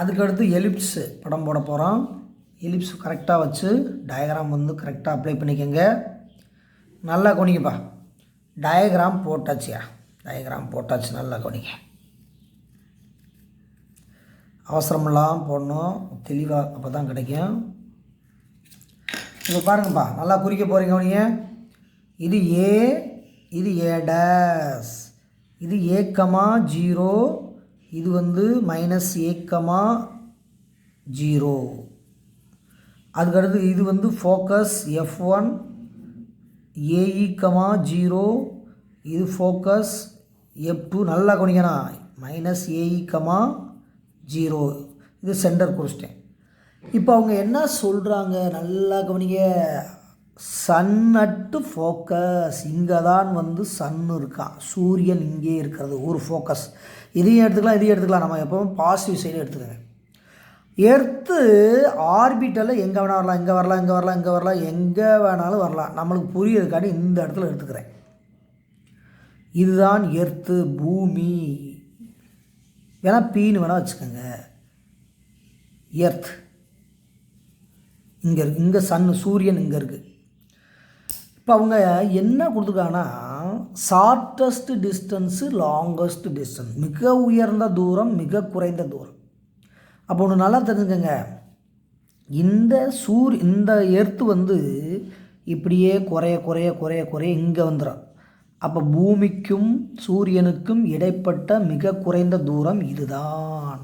அதுக்கடுத்து எலிப்ஸ் படம் போட போகிறோம். எலிப்ஸ் கரெக்டாக வச்சு டயக்ராம் வந்து கரெக்டாக அப்ளை பண்ணிக்கோங்க. நல்லா கவனிங்கப்பா. டயக்ராம் போட்டாச்சியா, டயக்ராம் போட்டாச்சு, நல்லா கவனிங்க. அவசரமெல்லாம் போடணும், தெளிவாக அப்போ தான் கிடைக்கும். இப்போ பாருங்கப்பா, நல்லா குறிக்க போகிறீங்க. கவனிங்க, இது ஏ, இது ஏ டேஸ், இது A,0, இது வந்து -A,0. அதுக்கடுத்து இது வந்து ஃபோக்கஸ் F1 AE,0, இது ஃபோக்கஸ் F2. நல்லா கவனிக்கணா, -AE,0, இது சென்டர் குறிச்சிட்டேன். இப்போ அவங்க என்ன சொல்கிறாங்க நல்லா கவனிங்க. சன் அட்டு ஃபோக்கஸ், இங்கே தான் வந்து சன்னு இருக்கான், சூரியன் இங்கே இருக்கிறது ஒரு ஃபோக்கஸ். இதையும் எடுத்துக்கலாம், இதையும் எடுத்துக்கலாம். நம்ம எப்போவும் பாசிட்டிவ் சைடு எடுத்துக்கோங்க. எர்த்து ஆர்பிட்டலில் எங்கே வேணால் வரலாம், இங்கே வரலாம், இங்கே வரலாம், இங்கே வரலாம், எங்கே வேணாலும் வரலாம். நம்மளுக்கு புரியறதுக்காண்டி இந்த இடத்துல எடுத்துக்கிறேன். இதுதான் எர்த்து, பூமி. வேணால் பீன்னு வேணால் வச்சுக்கோங்க. எர்த் இங்கே இருக்குது, இங்கே சன்னு சூரியன் இங்கே இருக்குது. இப்போ அவங்க என்ன கொடுத்துருக்காங்கன்னா ஷார்ட்டஸ்ட் டிஸ்டன்ஸு, லாங்கஸ்ட் டிஸ்டன்ஸ், மிக உயர்ந்த தூரம், மிக குறைந்த தூரம். அப்போ ஒன்று நல்லா தெரிஞ்சுக்கங்க, இந்த எர்த்து வந்து இப்படியே குறைய குறைய குறைய குறைய இங்கே வந்துடும். அப்போ பூமிக்கும் சூரியனுக்கும் இடைப்பட்ட மிக குறைந்த தூரம் இதுதான்.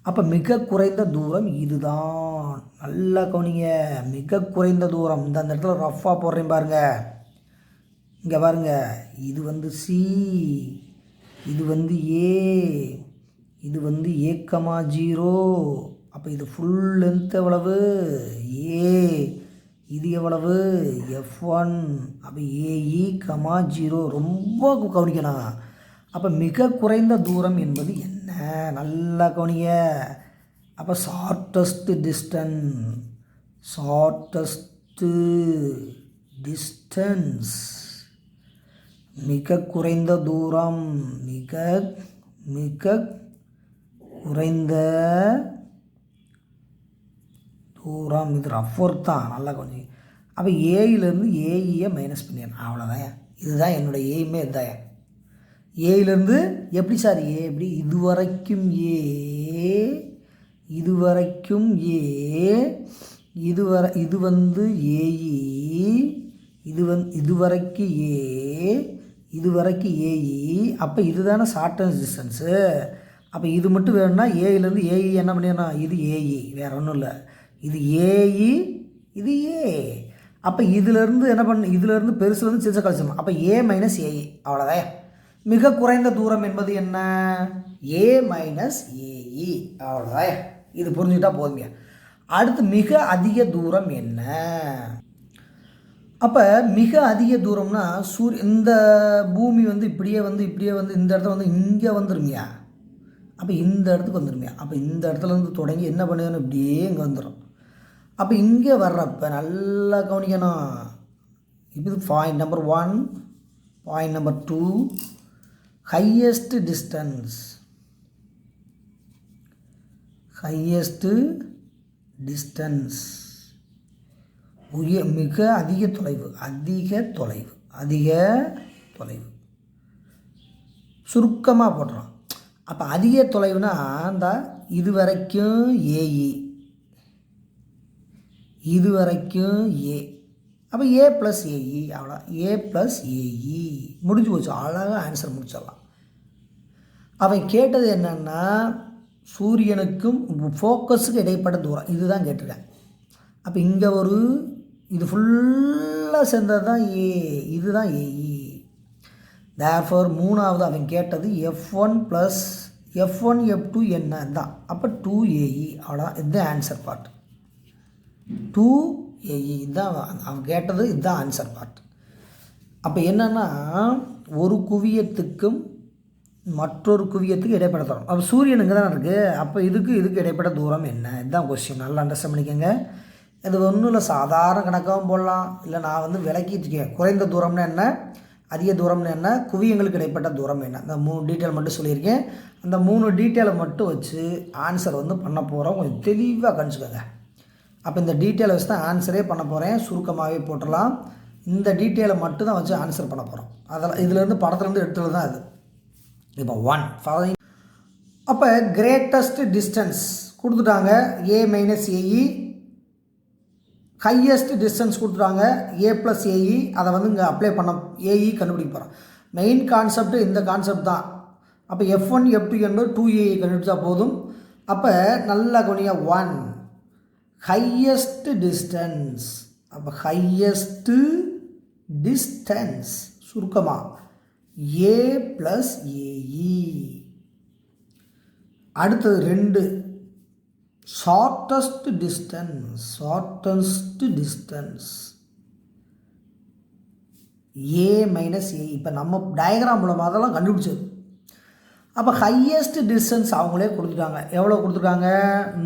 அப்போ மிக குறைந்த தூரம் இதுதான். நல்லா கவனிங்க, மிக குறைந்த தூரம். இந்த இடத்துல ரஃப்பாக போடுறேன் பாருங்கள். இங்கே பாருங்கள், இது வந்து சி, இது வந்து ஏ, இது வந்து A,0. அப்போ இது ஃபுல் லென்த் எவ்வளவு ஏ, இது எவ்வளவு F1. அப்போ AE,0. ரொம்ப கவனிக்கணும். அப்போ மிக குறைந்த தூரம் என்பது என்ன? நல்லா கவனிங்க. அப்போ ஷார்ட்டஸ்ட் டிஸ்டன்ஸ் மிக குறைந்த தூரம், மிக மிக குறைந்த தூரம். இது ரஃப் ஒர்க் தான், நல்லா கொஞ்சம். அப்போ ஏயிலேருந்து ஏஇயை மைனஸ் பண்ணிடணும், அவ்வளோதான். இதுதான் என்னோடய எய்மே. இதுதான் ஏயிலேருந்து எப்படி சார் ஏ எப்படி இதுவரைக்கும் ஏ, இதுவரைக்கும் ஏ, இது வந்து ஏஇ, இதுவரைக்கும் ஏ, இதுவரைக்கும் ஏஇ. அப்போ இதுதானே ஷார்ட்டஸ்ட் டிஸ்டன்ஸு. அப்போ இது மட்டும் வேணும்னா ஏயிலேருந்து ஏஇ என்ன பண்ணிடணும், இது ஏஇ, வேறு ஒன்றும் இல்லை. இது ஏஇ, இது ஏ. அப்போ இதிலேருந்து என்ன பண்ண, இதிலேருந்து பெருசுலேருந்து சிறுசை கழிச்சிடணும். அப்போ ஏ மைனஸ் ஏஇ, அவ்வளோதான். மிக குறைந்த தூரம் என்பது என்ன, ஏ மைனஸ் ஏஇ, அவ்வளோதான். இது புரிஞ்சுக்கிட்டா போதுங்க. அடுத்து மிக அதிக தூரம் என்ன? அப்போ மிக அதிக தூரம்னா இந்த பூமி வந்து இப்படியே வந்து இந்த இடத்துல வந்து இங்கே வந்துருமியா. அப்போ இந்த இடத்துக்கு வந்துருமியா. அப்போ இந்த இடத்துலேருந்து தொடங்கி என்ன பண்ணுதுன்னு இப்படியே இங்கே வந்துடும். அப்போ இங்கே வர்றப்ப நல்லா கவனிக்கணும். இது point number 1, point number 2, highest distance, highest distance, மிக அதிக தொலைவு, அதிக தொலைவு, அதிக தொலைவு, சுருக்கமாக போடுறோம். அப்போ அதிக தொலைவுனா இந்த இது வரைக்கும் ஏஇ, இது வரைக்கும் ஏ. அப்போ ஏ ப்ளஸ் ஏஇ, அவ்வளோ. ஏ ப்ளஸ் ஏஇ முடிஞ்சு போச்சு, அழகாக ஆன்சர் முடிச்சிடலாம். அவன் கேட்டது என்னென்னா சூரியனுக்கும் ஃபோக்கஸுக்கு இடைப்பட்ட தூரம், இதுதான் கேட்டிருக்கேன். அப்போ இங்கே ஒரு இது ஃபுல்லாக சேர்ந்தது தான் ஏ, இதுதான் ஏஇ. தேர்ஃபோர் மூணாவது அவன் கேட்டது F1 ப்ளஸ் F1 F2 என்ன தான். அப்போ 2AE, அவ்வளோதான். இதுதான் ஆன்சர் பார்ட். 2AE இதுதான் அவன் கேட்டது, இதுதான் ஆன்சர் பார்ட். அப்போ என்னென்னா ஒரு குவியத்துக்கும் மற்றொரு குவியத்துக்கு இடைப்பட்ட தூரம். அப்போ சூரியனுக்கு தான் இருக்குது. அப்போ இதுக்கு இடைப்பட்ட தூரம் என்ன, இதுதான் கொஸ்டின். நல்லா அண்டர்ஸ்டாண்ட் பண்ணிக்கோங்க. இது ஒன்றும் இல்லை, சாதாரண கணக்காகவும் போடலாம். இல்லை நான் வந்து விளக்கிட்டுருக்கேன். குறைந்த தூரம்னு என்ன, அதிக தூரம்னு என்ன, குவியங்களுக்கு இடைப்பட்ட தூரம் என்ன, இந்த 3 டீட்டெயில் மட்டும் சொல்லியிருக்கேன். அந்த 3 டீட்டெயிலை மட்டும் வச்சு ஆன்சர் வந்து பண்ண போகிறோம். கொஞ்சம் தெளிவாக கணிச்சுக்கோங்க. அப்போ இந்த டீட்டெயிலை வச்சு தான் ஆன்சரே பண்ண போகிறேன். சுருக்கமாகவே போட்டுடலாம். இந்த டீட்டெயிலை மட்டும் தான் வச்சு ஆன்சர் பண்ண போகிறோம். அதெல்லாம் இதுலேருந்து படத்துலேருந்து எடுத்துகிறது தான் அது. இப்போ 1 அப்போ கிரேட்டஸ்ட் டிஸ்டன்ஸ் கொடுத்துட்டாங்க, ஏ மைனஸ் ஏஇ. ஹையஸ்ட் டிஸ்டன்ஸ் கொடுத்துட்டாங்க, ஏ ப்ளஸ் ஏஇ. அதை வந்து இங்கே அப்ளை பண்ண ஏஇ கண்டுபிடிக்க போகிறோம். மெயின் கான்செப்ட் இந்த கான்செப்ட் தான். அப்போ F1 F2 என்பது 2AE கண்டுபிடிச்சா போதும். அப்போ நல்லா கவனிங்க. 1 ஹையஸ்ட் டிஸ்டன்ஸ். அப்போ ஹையஸ்ட்டு டிஸ்டன்ஸ் சுருக்கமாக ஏ ப்ளஸ் ஏஇ. அடுத்தது 2 ஷார்ட்டஸ்ட் டிஸ்டன்ஸ். ஷார்ட்டஸ்ட் டிஸ்டன்ஸ் ஏ மைனஸ் ஏ. இப்போ நம்ம டயக்ராம் மூலமாக அதெல்லாம் கண்டுபிடிச்சது. அப்போ ஹையஸ்ட் டிஸ்டன்ஸ் அவங்களே கொடுத்துட்டாங்க. எவ்வளோ கொடுத்துருக்காங்க,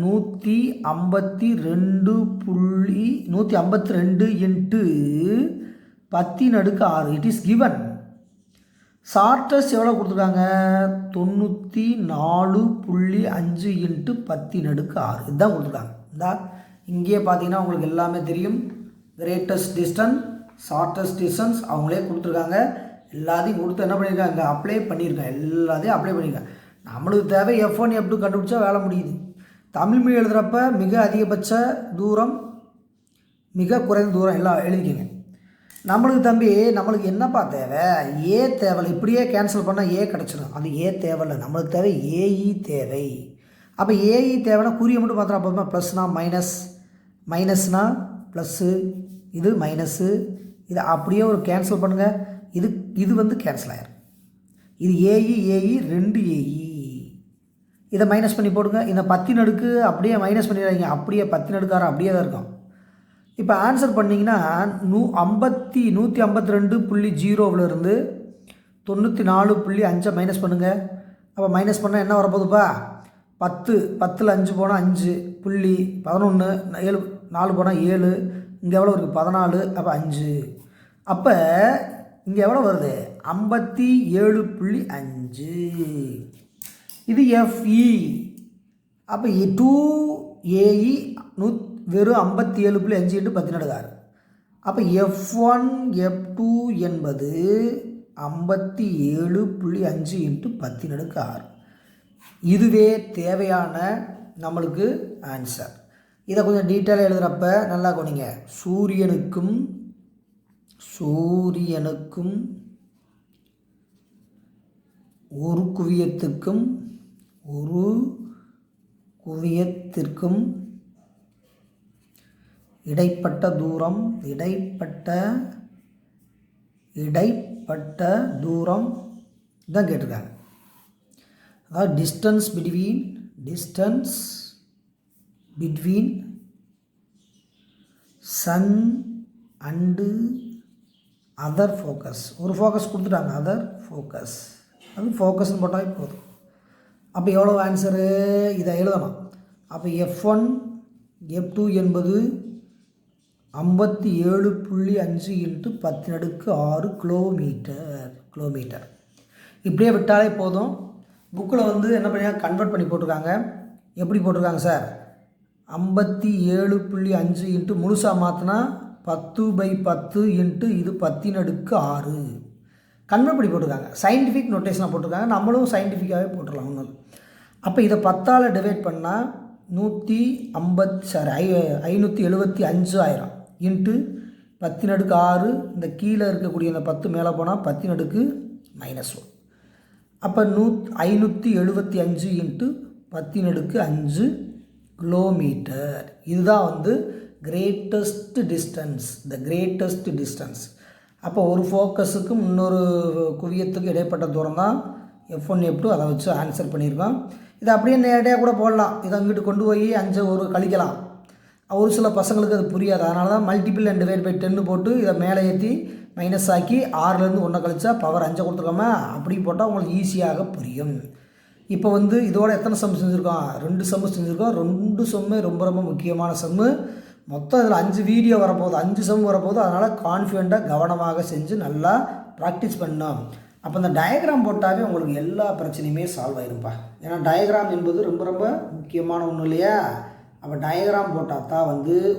152 into 10⁻6. It is given. Shortest எவ்வளோ கொடுத்துருக்காங்க, 94.5 இன்ட்டு 10⁻6. இதுதான் கொடுத்துருக்காங்க. இந்தா இங்கேயே பார்த்தீங்கன்னா உங்களுக்கு எல்லாமே தெரியும். கிரேட்டஸ்ட் டிஸ்டன்ஸ், ஷார்ட்டஸ்ட் டிஸ்டன்ஸ் அவங்களே கொடுத்துருக்காங்க. எல்லாத்தையும் கொடுத்து என்ன பண்ணியிருக்காங்க, இங்கே அப்ளை பண்ணியிருக்கேன். எல்லாத்தையும் அப்ளை பண்ணியிருக்கேன். நம்மளுக்கு தேவை F1 F2 கண்டுபிடிச்சா வேலை முடியுது. தமிழ் மொழி எழுதுகிறப்ப மிக அதிகபட்ச தூரம், மிக குறைந்த தூரம் எல்லாம் எழுதிக்கங்க. நம்மளுக்கு தம்பி நம்மளுக்கு என்னப்பா தேவை, ஏ தேவையில்லை. இப்படியே கேன்சல் பண்ணால் ஏ கிடச்சிடும். அது ஏ தேவையில்லை, நம்மளுக்கு தேவை ஏஇ தேவை. அப்போ ஏஇ தேவைன்னா குறியை மட்டும் பார்த்தா அப்போ ப்ளஸ்னால் மைனஸ், மைனஸ்னால் ப்ளஸ்ஸு, இது மைனஸ்ஸு, இதை அப்படியே ஒரு கேன்சல் பண்ணுங்கள். இது வந்து கேன்சல் ஆகிடும். இது ஏஇ 2AE. இதை மைனஸ் பண்ணி போடுங்க. இந்த 10 அப்படியே மைனஸ் பண்ணிடுறாங்க. அப்படியே 10 அப்படியே தான் இருக்கும். இப்போ ஆன்சர் பண்ணிங்கன்னா 152.0 94.5 மைனஸ் பண்ணுங்கள். அப்போ மைனஸ் பண்ணால் என்ன வரப்போகுதுப்பா, 10 5 போனால் 5 புள்ளி 11, 7 4 போனால் 7, இங்கே எவ்வளோ இருக்குது 14, அப்போ 5. அப்போ இங்கே எவ்வளோ வருது 57.5. இது FE. அப்போ 2AE வெறும் 57.5 × 10^6. அப்போ F1 F2 என்பது 57.5 × 10^6. இதுவே தேவையான நம்மளுக்கு ஆன்சர். இதை கொஞ்சம் டீட்டெயிலாக எழுதுகிறப்ப நல்லா கவனிங்க. சூரியனுக்கும் ஒரு குவியத்திற்கும் இடைப்பட்ட தூரம் தான் கேட்டிருக்காங்க. அதாவது distance between sun and other focus. ஒரு ஃபோக்கஸ் கொடுத்துட்டாங்க, அதர் ஃபோக்கஸ். அது ஃபோக்கஸ்ன்னு போட்டால் போதும். அப்போ எவ்வளோ ஆன்சரு இதை எழுதணும். அப்போ F1 F2 என்பது 57.5 × 10^6 கிலோமீட்டர். இப்படியே விட்டாலே போதும். புக்கில் என்ன பண்ணி கன்வெர்ட் பண்ணி போட்டிருக்காங்க. எப்படி போட்டிருக்காங்க சார்? 57.5 × முழுசாக மாற்றினா 10/10 × இது 10^6 கன்வெர்ட் பண்ணி போட்டிருக்காங்க. சயின்டிஃபிக் நோட்டேஷனாக போட்டிருக்காங்க. நம்மளும் சயின்டிஃபிக்காகவே போட்டுடலாம் ஒன்றும். அப்போ இதை 10ஆல் டிவைட் பண்ணால் 575,000 × 10^6. இந்த கீழே இருக்கக்கூடிய இந்த 10 மேலே போனால் 10^-1. அப்போ 575 × 10^5 கிலோமீட்டர். இதுதான் கிரேட்டஸ்ட் டிஸ்டன்ஸ். அப்போ ஒரு ஃபோக்கஸுக்கும் இன்னொரு குவியத்துக்கு இடைப்பட்ட தூரம் தான் F1 F2. அதை வச்சு ஆன்சர் பண்ணியிருக்கோம். இதை அப்படியே நேரடியாக கூட போடலாம். இதை அங்கிட்டு கொண்டு போய் 5 கழிக்கலாம். ஒரு சில பசங்களுக்கு அது புரியாது. அதனால தான் மல்டிபிள் அண்ட் டிவைட் பை 10 போட்டு இதை மேலே ஏற்றி மைனஸ் ஆக்கி 6லேருந்து 1 கழிச்சா பவர் 5 கொடுத்துருக்கோமா, அப்படி போட்டால் உங்களுக்கு ஈஸியாக புரியும். இப்போ இதோட எத்தனை சம் செஞ்சுருக்கோம்? 2 சம்மு செஞ்சுருக்கோம். 2 சம்மு ரொம்ப ரொம்ப முக்கியமான சம்மு. மொத்தம் இதில் 5 வீடியோ வரப்போகுது, 5 சம் வரப்போகுது. அதனால் கான்ஃபிடெண்ட்டாக கவனமாக செஞ்சு நல்லா ப்ராக்டிஸ் பண்ணோம். அப்போ இந்த டயக்ராம் போட்டாவே உங்களுக்கு எல்லா பிரச்சனையுமே சால்வ் ஆகிருப்பா. ஏன்னா டயக்ராம் என்பது ரொம்ப ரொம்ப முக்கியமான ஒன்று இல்லையா? அப்போ டயக்ராம் போட்டால் தான்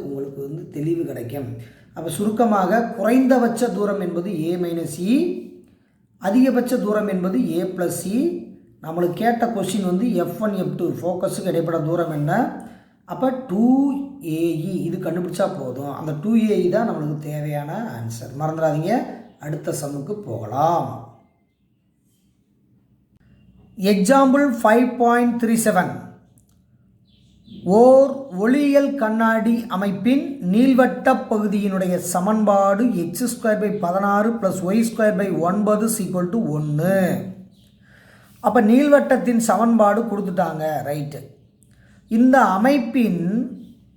உங்களுக்கு தெளிவு கிடைக்கும். அப்போ சுருக்கமாக குறைந்தபட்ச தூரம் என்பது A - E, அதிகபட்ச தூரம் என்பது A + E. நம்மளுக்கு கேட்ட கொஸ்டின் F1 F2 ஃபோக்கஸுக்கு இடைப்பட்ட தூரம் என்ன? அப்போ 2AE இது கண்டுபிடிச்சா போதும். அந்த 2AE தான் நம்மளுக்கு தேவையான ஆன்சர். மறந்துடாதீங்க. அடுத்த சம்முக்கு போகலாம். எக்ஸாம்பிள் 5.37. ஓர் ஒளியியல் கண்ணாடி அமைப்பின் நீள்வட்ட பகுதியினுடைய சமன்பாடு x² / 16 + y² / 9 = 1. அப்போ நீள்வட்டத்தின் சமன்பாடு கொடுத்துட்டாங்க. ரைட்டு. இந்த அமைப்பின்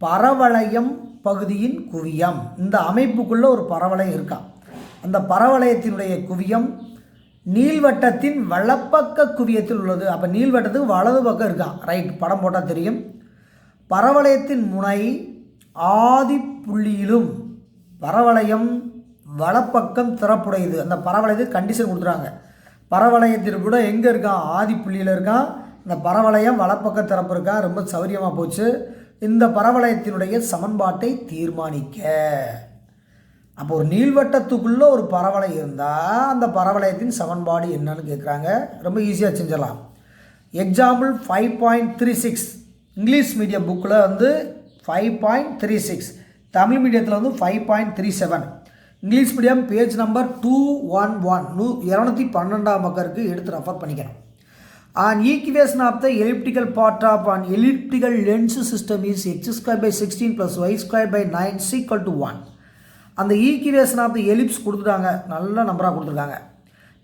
பரவளையம் பகுதியின் குவியம். இந்த அமைப்புக்குள்ளே ஒரு பரவளையம் இருக்கான். அந்த பரவளையத்தினுடைய குவியம் நீள்வட்டத்தின் வலப்பக்க குவியத்தில் உள்ளது. அப்போ நீள்வட்டத்துக்கு வலது பக்கம் இருக்கான். ரைட். படம் போட்டால் தெரியும். பரவளையத்தின் முனை ஆதி புள்ளியிலும் பரவளையம் வலப்பக்கம் திறப்புடையது. அந்த பரவளையத்துக்கு கண்டிஷன் கொடுத்துறாங்க. பரவளையத்திற்கு கூட எங்கே இருக்கான்? ஆதி புள்ளியில் இருக்கான். இந்த பரவளையம் வலப்பக்கம் திறப்பு இருக்கான். ரொம்ப சௌரியமாக போச்சு. இந்த பரவளையத்தினுடைய சமன்பாட்டை தீர்மானிக்க. அப்போ ஒரு நீள்வட்டத்துக்குள்ளே ஒரு பரவளையம் இருந்தால் அந்த பரவளையத்தின் சமன்பாடு என்னன்னு கேட்குறாங்க. ரொம்ப ஈஸியாக செஞ்சிடலாம். எக்ஸாம்பிள் 5.36. இங்கிலீஷ் மீடியம் புக்கில் 5.36, தமிழ் மீடியத்தில் 5.37. இங்கிலீஷ் மீடியம் பேஜ் நம்பர் 211 212ஆம் பக்கருக்கு எடுத்து ரெஃபர் பண்ணிக்கணும். An equation of the elliptical part of an elliptical lens system is x² / 16 + y² / 9 = 1. அந்த ஈக்குவேஷன் ஆஃப் த எலிப்ஸ் கொடுத்துட்டாங்க. நல்ல நம்பராக கொடுத்துருக்காங்க.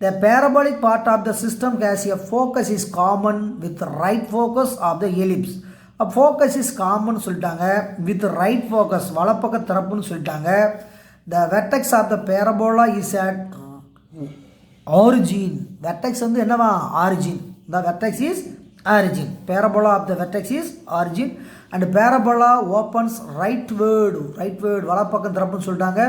The parabolic part of the system has a focus is common with right focus of the ellipse. Focus is common சொல்லிட்டாங்க. வித் ரைட் ஃபோக்கஸ் வலப்பக்க திறப்புன்னு சொல்லிட்டாங்க. The vertex of the parabola is at origin. Vertex என்னவா? Origin. The vertex is origin. Parabola of the vertex is origin. And parabola opens rightward வலப்பக்கம் திறப்புன்னு சொல்லிட்டாங்க.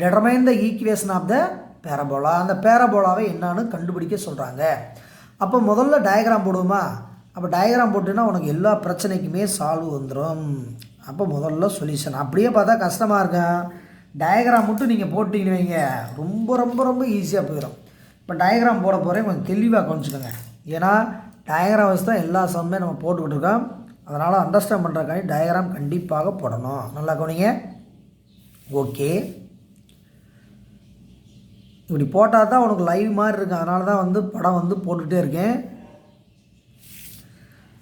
Determine the equation of the parabola. அந்த பேரபோலாவை என்னான்னு கண்டுபிடிக்க சொல்கிறாங்க. அப்போ முதல்ல டயக்ராம் போடுவோமா? அப்போ டயக்ராம் போட்டுன்னா உனக்கு எல்லா பிரச்சனைக்குமே சால்வ் வந்துடும். அப்போ முதல்ல சொல்யூஷன். அப்படியே பார்த்தா கஷ்டமாக இருக்கும். டயக்ராம் மட்டும் நீங்கள் போட்டிங்கன்னு வைங்க, ரொம்ப ரொம்ப ரொம்ப ஈஸியாக போயிடும். இப்போ டயக்ராம் போட போகிறேன், கொஞ்சம் தெளிவாக கவனிச்சுக்கோங்க. ஏன்னா டயக்ராம் வச்சு தான் எல்லா சம்மே நம்ம போட்டுக்கிட்டு இருக்கோம். அதனால் அண்டர்ஸ்டாண்ட் பண்ணுறக்காண்டி டயக்ராம் கண்டிப்பாக போடணும். நல்லா கவனிங்க. ஓகே, இப்படி போட்டால் தான் உனக்கு லைவ் மாதிரி இருக்குது. அதனால தான் படம் போட்டுகிட்டே இருக்கேன்.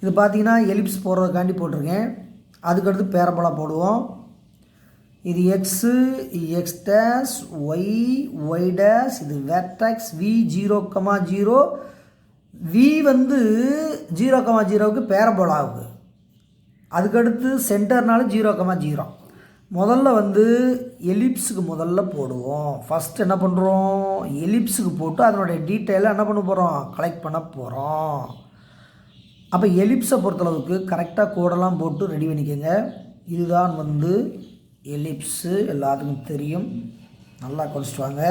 இது பார்த்தீங்கன்னா எலிப்ஸ் போடுறதுக்காண்டி போட்டிருக்கேன். அதுக்கடுத்து பேரபோலா போடுவோம். இது x, x dash, y dash, இது வெர்டெக்ஸ் வி 0,0, வி 0,0க்கு பேரபோலாவுக்கு. அதுக்கடுத்து சென்டர்னால 0,0. முதல்ல எலிப்ஸுக்கு முதல்ல போடுவோம். ஃபஸ்ட்டு என்ன பண்ணுறோம்? எலிப்ஸுக்கு போட்டு அதனுடைய டீட்டெயிலை என்ன பண்ண போகிறோம்? கலெக்ட் பண்ண போகிறோம். அப்போ எலிப்ஸை பொறுத்தளவுக்கு கரெக்டாக கோடெல்லாம் போட்டு ரெடி பண்ணிக்கோங்க. இதுதான் எலிப்ஸு, எல்லாத்துக்கும் தெரியும். நல்லா குறைச்சிட்டு வாங்க.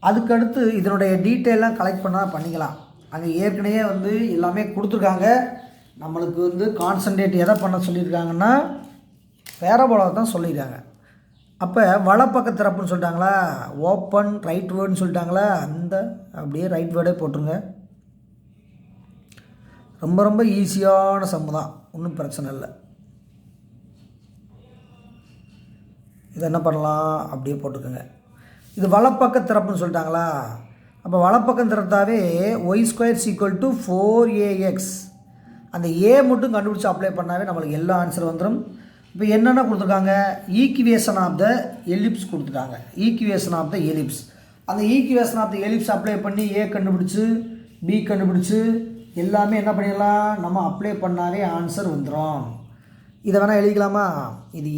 அதுக்கடுத்து இதனுடைய டீட்டெயிலாம் கலெக்ட் பண்ணால் பண்ணிக்கலாம். அங்கே ஏற்கனவே எல்லாமே கொடுத்துருக்காங்க. நம்மளுக்கு கான்சன்ட்ரேட் எதை பண்ண சொல்லியிருக்காங்கன்னா பேரபோலா தான் சொல்லியிருக்காங்க. அப்போ வலப்பக்க திறப்புன்னு சொல்லிட்டாங்களா, ஓப்பன் ரைட் வேர்டுன்னு சொல்லிட்டாங்களா, அந்த அப்படியே ரைட் வேர்டே போட்டுருங்க. ரொம்ப ரொம்ப ஈஸியான சம்மு தான், ஒன்றும் பிரச்சனை இல்லை. இதை என்ன பண்ணலாம், அப்படியே போட்டுக்கோங்க. இது வலப்பக்க திறப்புன்னு சொல்லிட்டாங்களா, அப்போ வலப்பக்கம் திறத்தாவே y² = 4ax. அந்த ஏ மட்டும் கண்டுபிடிச்சி அப்ளை பண்ணாவே நம்மளுக்கு எல்லா ஆன்சர் வந்துடும். இப்போ என்னென்ன கொடுத்துருக்காங்க? ஈக்குவேஷன் ஆஃப் த எலிப்ஸ் கொடுத்துட்டாங்க. Equation of the ellipse. அந்த equation of the ellipse apply பண்ணி ஏ கண்டுபிடிச்சி பி கண்டுபிடிச்சி எல்லாமே என்ன பண்ணிடலாம், நம்ம அப்ளை பண்ணாவே ஆன்சர் வந்துடும். இதை வேணால் எழுதிக்கலாமா? இது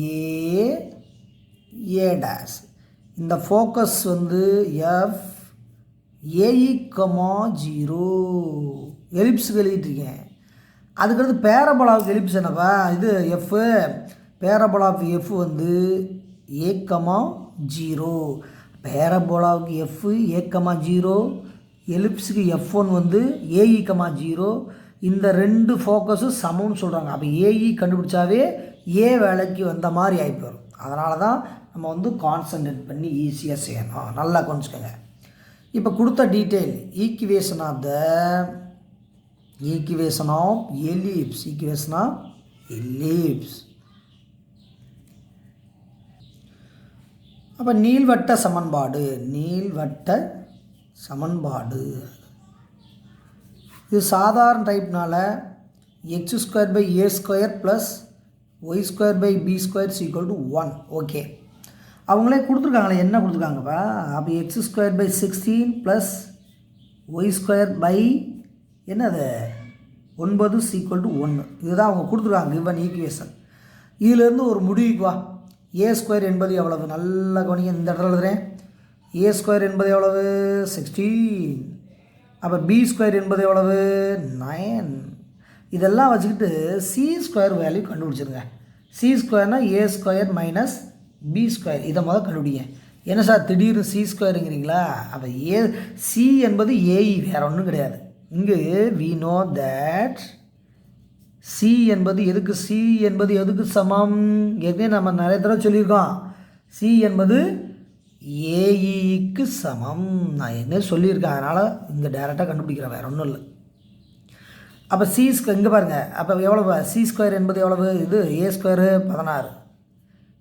ஏ டேஷ். இந்த ஃபோக்கஸ் எஃப் ஏஇ, 0 எலிப்ஸுக்கு எழுதிட்டுருக்கேன். அதுக்கடுத்து பேரபோலாவுக்கு எலிப்ஸ் என்னப்பா? இது எஃப். பேரபோலாவுக்கு எஃப் ஏ, 0. பேரபோலாவுக்கு எஃப் ஏ, 0. எலிப்ஸுக்கு F1 ஏஇ, 0. இந்த ரெண்டு ஃபோக்கஸும் சமம்னு சொல்கிறாங்க. அப்போ ஏஇ கண்டுபிடிச்சாவே ஏ வேலைக்கு வந்த மாதிரி ஆகிப்போம். அதனால தான் நம்ம கான்சன்ட்ரேட் பண்ணி ஈஸியாக செய்யணும். நல்லா கொஞ்சிக்கோங்க. இப்போ கொடுத்த டீட்டெயில் ஈக்குவேஷன் ஆஃப் எலிப்ஸ். அப்போ நீள்வட்ட சமன்பாடு இது சாதாரண டைப்னால x² + y² b² = 1. ஓகே, அவங்களே கொடுத்துருக்காங்களே, என்ன கொடுத்துருக்காங்கப்பா? அப்போ x² / 16 + y² என்னது 9 = 1. இதுதான் அவங்க கொடுத்துருக்காங்க கிவன் ஈக்குவேஷன். இதிலேருந்து ஒரு முடிவுக்கு வா. a² என்பது எவ்வளவு? நல்ல கவனிங்க. இந்த இடத்துல எழுதுகிறேன். a² என்பது எவ்வளவு? 16. அப்போ b² என்பது எவ்வளவு? 9. இதெல்லாம் வச்சுக்கிட்டு c² வேல்யூ கண்டுபிடிச்சிருங்க. c²னா a² - b². இதை முதல் கண்டுபிடிங்க. என்ன சார் திடீர்னு c²ங்கிறீங்களா? அப்போ c என்பது ஏஇ, வேறு ஒன்றும் கிடையாது. இங்கு we know that c என்பது எதுக்கு சமம்? ஏற்கனவே நம்ம நிறைய தடவை சொல்லியிருக்கோம். c என்பது ஏஇக்கு சமம். நான் என்ன சொல்லியிருக்கேன், அதனால் இங்கே டைரெக்டாக கண்டுபிடிக்கிறேன், வேறு ஒன்றும் இல்லை. அப்போ இங்கே பாருங்கள். அப்போ எவ்வளவு? c² என்பது எவ்வளவு? இது a² 16,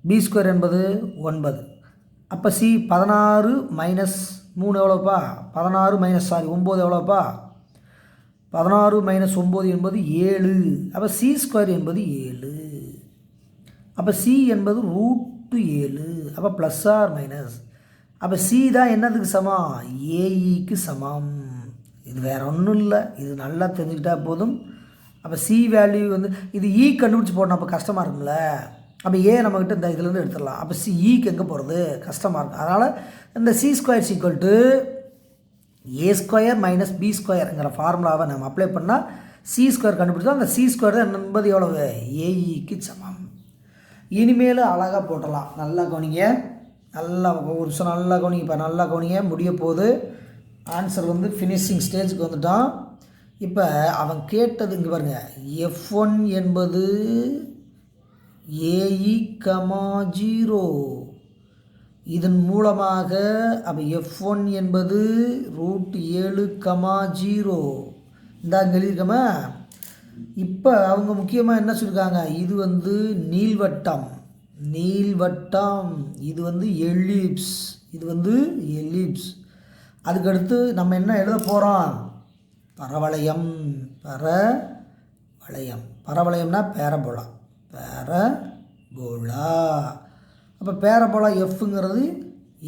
b² என்பது 9. அப்போ 16 - 3 எவ்வளோப்பா? 9 எவ்வளோப்பா? 16 - 9 என்பது 7. அப்போ c² என்பது 7. அப்போ c என்பது √7. அப்போ +or-. அப்போ c தான் என்னதுக்கு சமம்? ஏஇக்கு சமம். இது வேறு ஒன்றும் இல்லை, இது நல்லா தெரிஞ்சுக்கிட்டால் போதும். அப்போ c வேல்யூ இது இ கண்டுபிடிச்சி போடணும். அப்போ கஷ்டமாக இருக்கும்ல. அப்போ ஏ நம்மக்கிட்ட இந்த இதுலேருந்து எடுத்துடலாம். அப்போ இக்கு எங்கே போகிறது? கஷ்டமாக இருக்கும். அதனால் இந்த c² = a² - b²ங்கிற ஃபார்முலாவை நம்ம அப்ளை பண்ணால் c² கண்டுபிடிச்சோம். அந்த c² என்பது எவ்வளவு? ஏஇக்கு சமம். இனிமேல் அழகாக போட்டலாம். நல்லா கவனிங்க. நல்லா ஒரு நிமிஷம் நல்லா கவனிங்கப்பா, நல்லா கவனிங்க. முடிய போகுது. ஆன்சர் வந்து ஃபினிஷிங் ஸ்டேஜுக்கு வந்துட்டான். இப்போ அவன் கேட்டது இங்கே பாருங்கள், F1 என்பது AE,0 இதன் மூலமாக அப்போ F1 என்பது √7,0 இந்த அங்கே எழுதியிருக்கோமா. இப்போ அவங்க முக்கியமாக என்ன சொல்லியிருக்காங்க, இது வந்து நீள்வட்டம், இது வந்து எலிப்ஸ், அதுக்கடுத்து நம்ம என்ன எழுத போகிறோம், பரவளையம்னா பேரபோலா. அப்போ பேரபோலா எஃப்ங்கிறது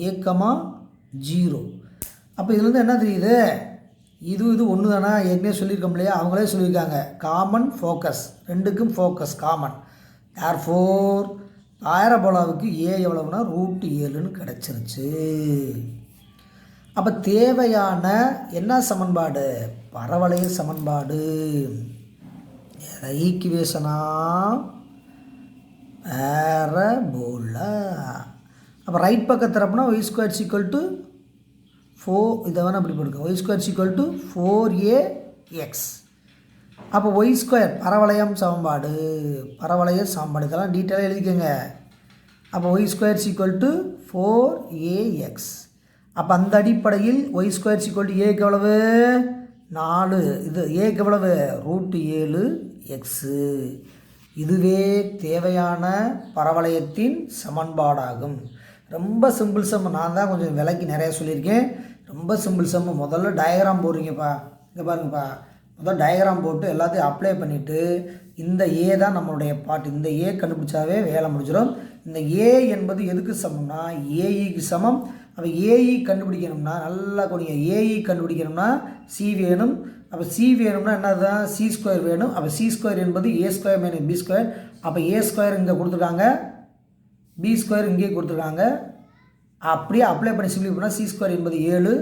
A,0. அப்போ இதுலேருந்து என்ன தெரியுது, இது ஒன்று தானே, ஏற்கனவே சொல்லியிருக்கோம் இல்லையா, அவங்களே சொல்லியிருக்காங்க காமன் ஃபோக்கஸ், ரெண்டுக்கும் ஃபோக்கஸ் காமன். தேர்ஃபோர் பேரபோலாவுக்கு ஏ எவ்வளவுனா √7ன்னு கிடச்சிருச்சு. அப்போ தேவையான என்ன சமன்பாடு, பரவளைய சமன்பாடு, ஈக்குவேஷனா பேரபோலா. அப்போ ரைட் பக்கத்து தரப்புனா y² = 4, இதை வேணால் அப்படி போடுங்க, y² = 4ax. அப்போ y² பரவளைய சமன்பாடு இதெல்லாம் டீட்டெயிலாக எழுதிக்கோங்க. அப்போ y² = 4ax. அப்போ அந்த அடிப்படையில் y² = a எவ்வளவு 4, இது a எவ்வளவு √7x. இதுவே தேவையான பரவளையத்தின் சமன்பாடாகும். ரொம்ப சிம்பிள் சம், நான் தான் கொஞ்சம் விலைக்கு நிறைய சொல்லியிருக்கேன். ரொம்ப சிம்பிள் சம். முதல்ல டயக்ராம் போடுறீங்கப்பா, இங்கே பாருங்கப்பா, முதல் டயக்ராம் போட்டு எல்லாத்தையும் அப்ளை பண்ணிவிட்டு இந்த ஏ தான் நம்மளுடைய பார்ட், இந்த ஏ கண்டுபிடிச்சாவே வேலை முடிஞ்சிடும். இந்த ஏ என்பது எதுக்கு சமம்னா ஏஇக்கு சமம். அப்போ ஏஇ கண்டுபிடிக்கணும்னா நல்லா கொஞ்சம் ஏஇ கண்டுபிடிக்கணும்னா சி வேணும். அப்போ சி வேணும்னா என்னதுதான் C² வேணும். அப்போ C² என்பது A² - B². அப்போ A² இங்கே கொடுத்துருக்காங்க, B² இங்கே கொடுத்துருக்காங்க. அப்படியே அப்ளை பண்ணி சிம்பிளி பண்ணால் C² என்பது 7.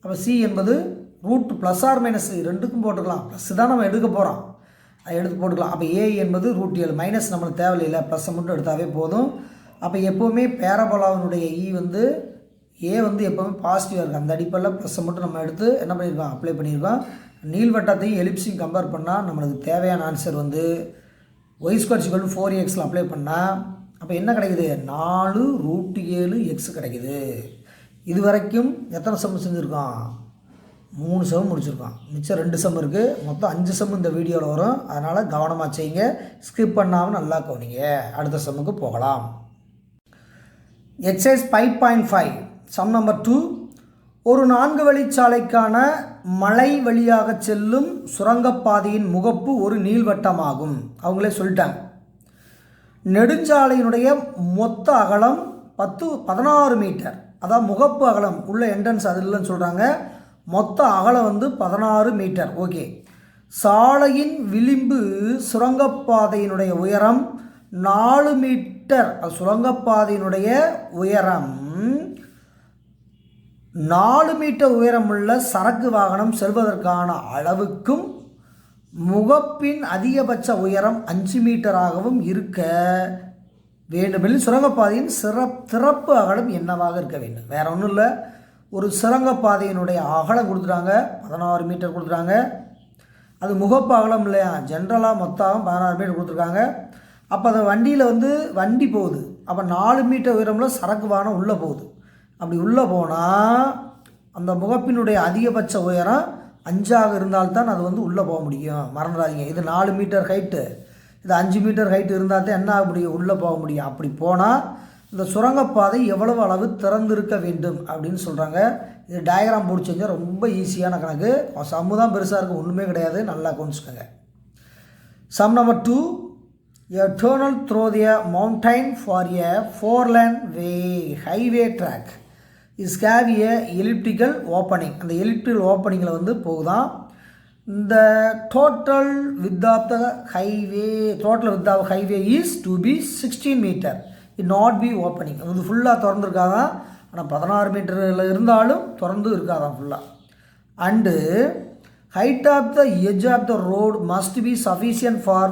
அப்போ C என்பது √+or- ரெண்டுக்கும் போட்டுக்கலாம். ப்ளஸ் தான் நம்ம எடுக்க போகிறோம், அதை எடுத்து போட்டுக்கலாம். அப்போ ஏ என்பது √7, மைனஸ் நம்மளுக்கு தேவையில்லை, ப்ளஸ்ஸை மட்டும் எடுத்தாவே போதும். அப்போ எப்போவுமே பேரபோலாவினுடைய ஏ வந்து எப்போவுமே பாசிட்டிவாக இருக்குது. அந்த அடிப்படையில் ப்ளஸ்ஸை மட்டும் நம்ம எடுத்து என்ன பண்ணியிருக்கோம், அப்ளை பண்ணியிருக்கோம். நீள்வட்டத்தையும் எலிப்ஸையும் கம்பேர் பண்ணால் நம்மளுக்கு தேவையான ஆன்சர் வந்து y² = 4ax அப்ளை பண்ணால் அப்போ என்ன கிடைக்குது, 4√7x கிடைக்குது. இது வரைக்கும் எத்தனை சம் செஞ்சுருக்கோம், 3 சம் முடிச்சிருக்கோம். மிச்சம் 2 சம் இருக்குது. மொத்தம் 5 சம் இந்த வீடியோவில் வரும். அதனால் கவனமாக செய்யுங்க, ஸ்கிப் பண்ணாமல் நல்லா கவனிங்க. அடுத்த சம்முக்கு போகலாம். Exercise 5.5 sum number 2. ஒரு 4 வழிச்சாலைக்கான மலை வழியாக செல்லும் சுரங்கப்பாதையின் முகப்பு ஒரு நீள்வட்டமாகும். அவங்களே சொல்லிட்டாங்க. நெடுஞ்சாலையினுடைய மொத்த அகலம் 16 மீட்டர். அதான் முகப்பு அகலம் உள்ள என்ட்ரன்ஸ் அது இல்லைன்னு சொல்கிறாங்க. மொத்த அகலம் வந்து 16 மீட்டர். ஓகே. சாலையின் விளிம்பு சுரங்கப்பாதையினுடைய உயரம் 4 மீட்டர். சுரங்கப்பாதையினுடைய உயரம் 4 மீட்டர் உயரமுள்ள சரக்கு வாகனம் செல்வதற்கான அளவுக்கும் முகப்பின் அதிகபட்ச உயரம் 5 மீட்டராகவும் இருக்க வேண்டுமெனில் சுரங்கப்பாதையின் திறப்பு அகலம் என்னவாக இருக்க வேண்டும். வேறு ஒன்றும் இல்லை, ஒரு சுரங்கப்பாதையினுடைய அகலம் கொடுத்துட்டாங்க, 16 மீட்டர் கொடுத்துட்டாங்க. அது முகப்பு அகலம் இல்லையா, ஜென்ரலாக மொத்தம் 16 மீட்டர் கொடுத்துருக்காங்க. அப்போ அந்த வண்டியில் வந்து வண்டி போகுது. அப்போ 4 மீட்டர் உயரமில் சரக்கு வாகனம் உள்ளே போகுது. அப்படி உள்ளே போனால் அந்த முகப்பினுடைய அதிகபட்ச உயரம் 5ஆக இருந்தால்தான் அது வந்து உள்ளே போக முடியும். மறந்துடாதீங்க, இது 4 மீட்டர் ஹைட்டு, இது 5 மீட்டர் ஹைட்டு இருந்தால் தான் என்ன ஆக முடியும், உள்ளே போக முடியும். அப்படி போனால் இந்த சுரங்கப்பாதை எவ்வளவு அளவு திறந்திருக்க வேண்டும் அப்படின்னு சொல்கிறாங்க. இது டயக்ராம் போட்டு செஞ்சால் ரொம்ப ஈஸியான கணக்கு. சம்மு தான் பெருசாக இருக்கும், ஒன்றுமே கிடையாது, நல்லா கவனிச்சுக்கோங்க. Sum number 2. A tunnel through the mountain for a 4-lane highway track is have a elliptical opening. அந்த elliptical openingல வந்து போகுதான். இந்த total width of the highway is to be 16 meter. It not be opening. அது ஃபுல்லாக திறந்துருக்காதான், ஆனால் 16 மீட்டரில் இருந்தாலும் திறந்து இருக்காதான் ஃபுல்லாக. And height of the edge of the road must be sufficient for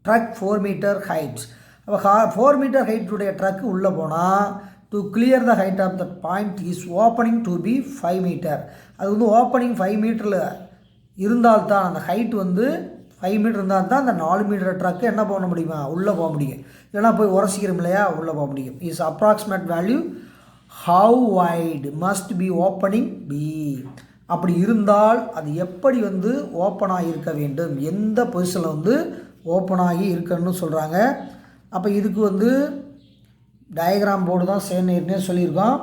truck 4 meter height. அப்போ 4 மீட்டர் ஹைட்டுடைய ட்ரக்கு உள்ளே போனால் to clear the height of the point is opening to be 5 metre. அது வந்து ஓப்பனிங் 5 மீட்டரில் இருந்தால்தான் அந்த ஹைட் வந்து 5 மீட்டர் இருந்தால் தான் அந்த 4 மீட்டர் ட்ரக்கு என்ன பண்ண முடியுமா உள்ளே போக முடியும். இல்லைனா போய் உரசிக்கிறோம் இல்லையா, உள்ளே போக முடியும். Is approximate value how wide must be opening be. அப்படி இருந்தால் அது எப்படி வந்து ஓப்பனாகி இருக்க வேண்டும், எந்த பொசிஷனில் வந்து ஓப்பனாகி இருக்கணும்னு சொல்கிறாங்க. அப்போ இதுக்கு வந்து டயக்ராம் போர்டு தான் ஏற்கனவே சொல்லியிருக்கோம்.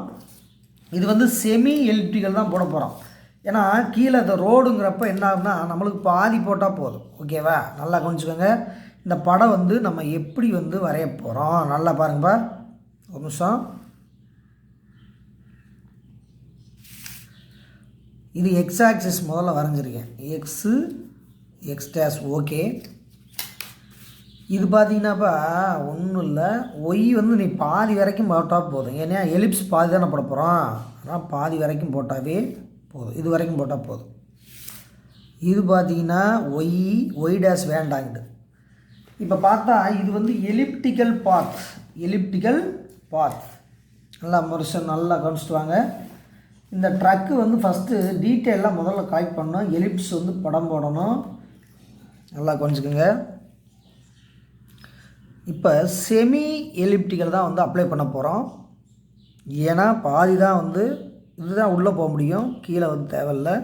இது வந்து செமி எலிப்டிக்கல் தான் போட போகிறோம். ஏன்னா கீழே இந்த ரோடுங்கிறப்ப என்ன ஆகுதுன்னா நம்மளுக்கு பாதி போட்டால் போதும். ஓகேவா, நல்லா கவனிச்சுக்கோங்க. இந்த படம் வந்து நம்ம எப்படி வந்து வரைய போகிறோம் நல்லா பாருங்கப்பா. ஒரு நிமிஷம். இது எக்ஸ் ஆக்சிஸ் முதல்ல வரைஞ்சிருக்கேன். X dash. ஓகே, இது பார்த்தீங்கன்னாப்பா ஒன்றும் இல்லை, ஒய் வந்து நீ பாதி வரைக்கும் போட்டால் போதும். ஏன்னா எலிப்ஸ் பாதி தானே போட போகிறோம், ஆனால் பாதி வரைக்கும் போட்டாவே போதும். இது வரைக்கும் போட்டால் போதும். இது பார்த்தீங்கன்னா ஒய் டேஷ் வேண்டாங்கிட்டு. இப்போ பார்த்தா இது வந்து எலிப்டிக்கல் பாத். நல்லா மனுஷன் நல்லா கவனிச்சிட்டு வாங்க. இந்த ட்ரக்கு வந்து ஃபஸ்ட்டு டீட்டெயிலாக முதல்ல கலெக்ட் பண்ணணும். எலிப்ஸ் வந்து படம் போடணும். நல்லா கவனிச்சுக்கோங்க. இப்போ செமி எலிப்டிக்கல் தான் வந்து அப்ளை பண்ண போகிறோம். ஏன்னா பாதி தான் வந்து இதுதான் உள்ளே போக முடியும், கீழே வந்து தேவையில்லை.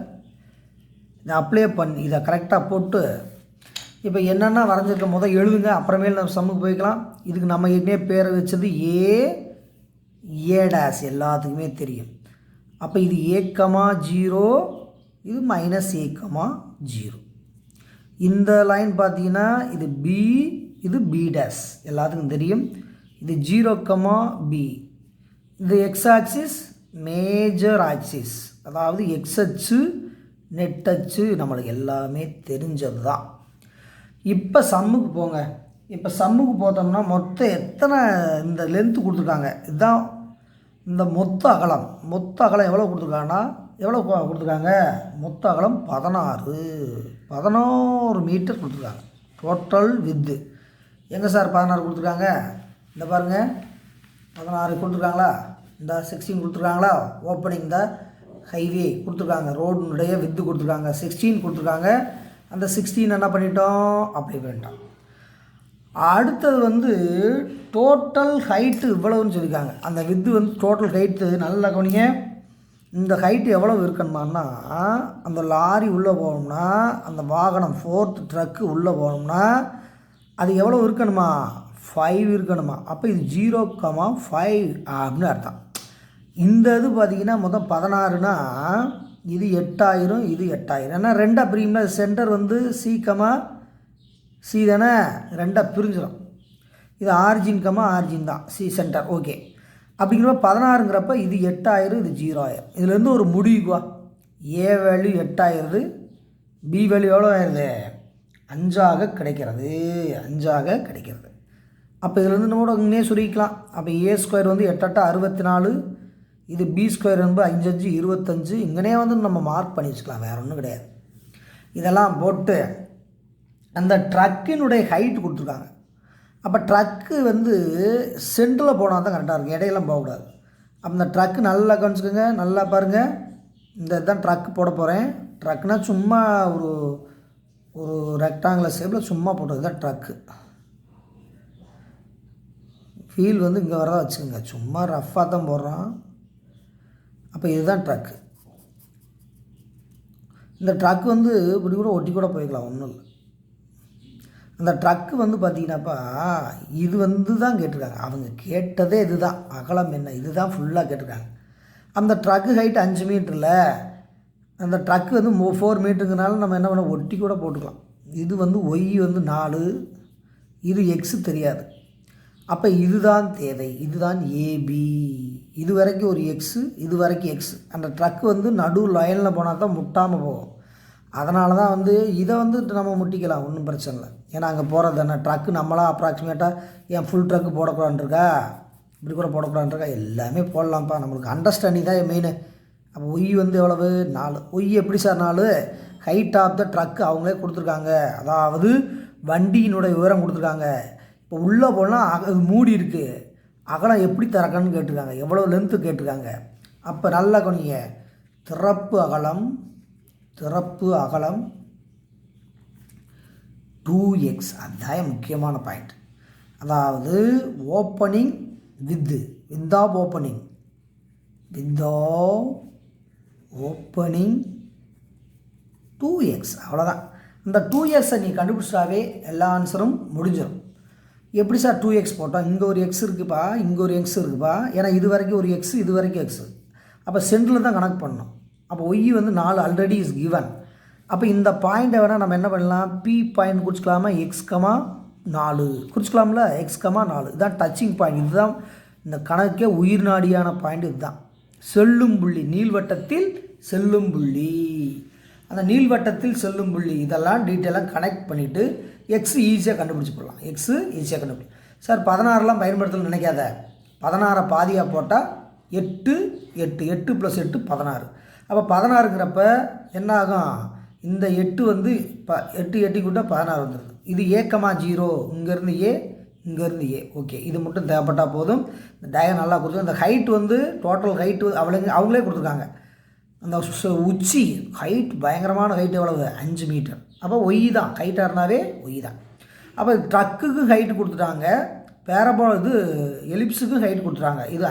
இதை அப்ளை பண்ணி இதை கரெக்டாக போட்டு இப்போ என்னென்னா வரைஞ்சிருக்க முதல் எழுதுங்க, அப்புறமேல் நம்ம சம்முக்கு போய்க்கலாம். இதுக்கு நம்ம ஏற்கனவே பேரை வச்சது ஏ டேஸ் எல்லாத்துக்குமே தெரியும். அப்போ இது A,0, இது -A,0. இந்த லைன் பார்த்தீங்கன்னா இது B, இது B டேஷ் எல்லாத்துக்கும் தெரியும். இது 0, B. இது எக்ஸ் ஆக்சிஸ் மேஜர் ஆக்சிஸ், அதாவது எக்ஸ் அச்சு நெட் அச்சு நம்மளுக்கு எல்லாமே தெரிஞ்சது தான். இப்போ சம்முக்கு போங்க. இப்போ சம்முக்கு போத்தோம்னா மொத்தம் எத்தனை இந்த லென்த்து கொடுத்துருக்காங்க, இதுதான் இந்த மொத்த அகலம் எவ்வளோ கொடுத்துருக்காங்கன்னா எவ்வளோ கொடுத்துருக்காங்க, மொத்த அகலம் 11 மீட்டர் கொடுத்துருக்காங்க. டோட்டல் வித்து எங்கே சார் 16 கொடுத்துருக்காங்க, இந்த பாருங்கள் 16 கொடுத்துருக்காங்களா, இந்த 16 கொடுத்துருக்காங்களா. ஓப்பனிங் த ஹைவே கொடுத்துருக்காங்க, ரோடுனுடைய வித்து கொடுத்துருக்காங்க, 16 கொடுத்துருக்காங்க. அந்த 16 என்ன பண்ணிட்டோம், அப்ளை பண்ணிட்டோம். அடுத்தது வந்து டோட்டல் ஹைட்டு இவ்வளவுன்னு சொல்லியிருக்காங்க. அந்த வித்து வந்து டோட்டல் ஹைட்டு நல்லா கவனிங்க. இந்த ஹைட்டு எவ்வளோ இருக்கணுமான்னா, அந்த லாரி உள்ளே போகணும்னா, அந்த வாகனம் 4th ட்ரக்கு உள்ளே போகணும்னா அது எவ்வளோ இருக்கணுமா, 5 இருக்கணுமா. அப்போ இது 0,5 அப்படின்னு அர்த்தம். இந்த இது பார்த்திங்கன்னா மொத்தம் 16னா இது 8000, இது 8000. ஏன்னா 2 பிரியும்னா சென்டர் வந்து C தானே, 2 பிரிஞ்சிடும். இது ஆர்ஜின் தான், C சென்டர். ஓகே, அப்படிங்கிறப்ப 16ங்கிறப்ப இது 8000, இது 0,000. இதுலேருந்து ஒரு முடிவுக்குவா. A வேல்யூ 8000, B வேல்யூ எவ்வளோ ஆயிடுது, 5ஆக கிடைக்கிறது. அப்போ இதுலேருந்து நம்ம கூட இங்கே சுருக்கலாம். அப்போ A² வந்து 8 64, இது B² வந்து 5 5 25. இங்கனே வந்து நம்ம மார்க் பண்ணி வச்சுக்கலாம், வேறு ஒன்றும் கிடையாது. இதெல்லாம் போட்டு அந்த ட்ரக்கினுடைய ஹைட் கொடுத்துருக்காங்க. அப்போ ட்ரக்கு வந்து சென்டரில் போனால் தான் கரெக்டாக இருக்கும், இடையெல்லாம் போகக்கூடாது. அப்போ இந்த ட்ரக்கு நல்லா கவனிச்சுக்கோங்க, நல்லா பாருங்கள். இந்த இதுதான் ட்ரக்கு போட போகிறேன். ட்ரக்குனால் சும்மா ஒரு ரெக்டாங்குலர் ஷேப்பில் சும்மா போட்டது தான் ட்ரக்கு. வீல் வந்து இங்கே வரதான் வச்சுக்கோங்க, சும்மா ரஃப்பாக தான் போடுறான். அப்போ இதுதான் ட்ரக்கு. இந்த ட்ரக் வந்து இப்படி கூட ஒட்டி கூட போய்க்கலாம், ஒன்றும் இல்லை. அந்த ட்ரக்கு வந்து பார்த்திங்கனாப்பா இது வந்து தான் கேட்டிருக்காங்க. அவங்க கேட்டதே இதுதான், அகலம் என்ன இதுதான் ஃபுல்லாக கேட்டிருக்காங்க. அந்த ட்ரக்கு ஹைட் 5 மீட்டரில் அந்த ட்ரக்கு வந்து 4 மீட்டருங்கனால நம்ம என்ன பண்ண ஒட்டி கூட போட்டுக்கலாம். இது வந்து ஒய் வந்து 4, இது எக்ஸு தெரியாது. அப்போ இதுதான் தேவை, இதுதான் ஏபி. இது வரைக்கும் ஒரு எக்ஸு, இது வரைக்கும் எக்ஸு. அந்த ட்ரக்கு வந்து நடு லைனில் போனால் தான் முட்டாமல் போகும். அதனால தான் வந்து இதை வந்து நம்ம முட்டிக்கலாம், ஒன்றும் பிரச்சனை இல்லை. ஏன்னா அங்கே போகிறது தானே ட்ரக்கு. நம்மளாம் அப்ராக்சிமேட்டாக ஏன் ஃபுல் ட்ரக்கு போடக்கூடாதுருக்கா, இப்படி கூட போடக்கூடாதுருக்கா, எல்லாமே போடலாம்ப்பா. நம்மளுக்கு அண்டர்ஸ்டாண்டிங் தான் மெயின். அப்போ ஒய் வந்து எவ்வளவு 4. ஒய் எப்படி sir 4, height of the truck அவங்களே கொடுத்துருக்காங்க. அதாவது வண்டியினுடைய விவரம் கொடுத்துருக்காங்க. இப்போ உள்ளே போனால் அது மூடி இருக்குது, அகலம் எப்படி திறக்கணும்னு கேட்டிருக்காங்க, எவ்வளோ லென்த்து கேட்டிருக்காங்க. அப்போ நல்லா கவனிங்க, திறப்பு அகலம் 2x, அதுதான் முக்கியமான பாயிண்ட். அதாவது opening with of opening 2x, அவ்வளோதான். இந்த 2xை நீ கண்டுபிடிச்சாவே எல்லா ஆன்சரும் முடிஞ்சிடும். எப்படி சார் 2x போட்டோம், இங்கே ஒரு எக்ஸ் இருக்குப்பா, இங்கே ஒரு எக்ஸ் இருக்குப்பா, ஏன்னா இது வரைக்கும் ஒரு எக்ஸ், இது வரைக்கும் எக்ஸு, அப்போ சென்டரில் தான் கணக்கு பண்ணணும். அப்போ ஒய் வந்து 4 ஆல்ரெடி இஸ் கிவன். அப்போ இந்த பாயிண்ட்டை வேணால் நம்ம என்ன பண்ணலாம், பி பாயிண்ட் குறிச்சிக்கலாமா, x,4 குறிச்சிக்கலாம்ல, x,4 இதுதான் டச்சிங் பாயிண்ட். இதுதான் இந்த கணக்கே உயிர் நாடியான பாயிண்ட். இதுதான் செல்லும் புள்ளி, நீள்வட்டத்தில் செல்லும் புள்ளி. அந்த நீள்வட்டத்தில் செல்லும் புள்ளி இதெல்லாம் டீட்டெயிலாக கனெக்ட் பண்ணிவிட்டு எக்ஸ் ஈஸியாக கண்டுபிடிச்சி போடலாம். எக்ஸு ஈஸியாக கண்டுபிடிக்கும். சார் 16 பயன்படுத்தணும்னு நினைக்காத, 16 பாதியாக போட்டால் 8 + 8 16. அப்போ 16ங்கிறப்ப என்ன ஆகும், இந்த 8 வந்து 8 கூட்ட 16 வந்துடுது. இது A,0 இங்கேருந்து A, இங்கேருந்து A. ஓகே, இது மட்டும் தேவைப்பட்டால் போதும். இந்த டயக்ராம் நல்லா கொடுத்து, இந்த ஹைட் வந்து டோட்டல் ஹைட்டு அவங்களே கொடுத்துருக்காங்க. அந்த உச்சி ஹைட் பயங்கரமான ஹைட் எவ்வளவு, 5 மீட்டர். அப்போ ஒய் தான், ஹைட்டாக இருந்தாவே ஒய் தான். அப்போ ட்ரக்குக்கும் ஹைட்டு கொடுத்துட்டாங்க, இது எலிப்ஸுக்கும் ஹைட் கொடுத்துட்டாங்க. இது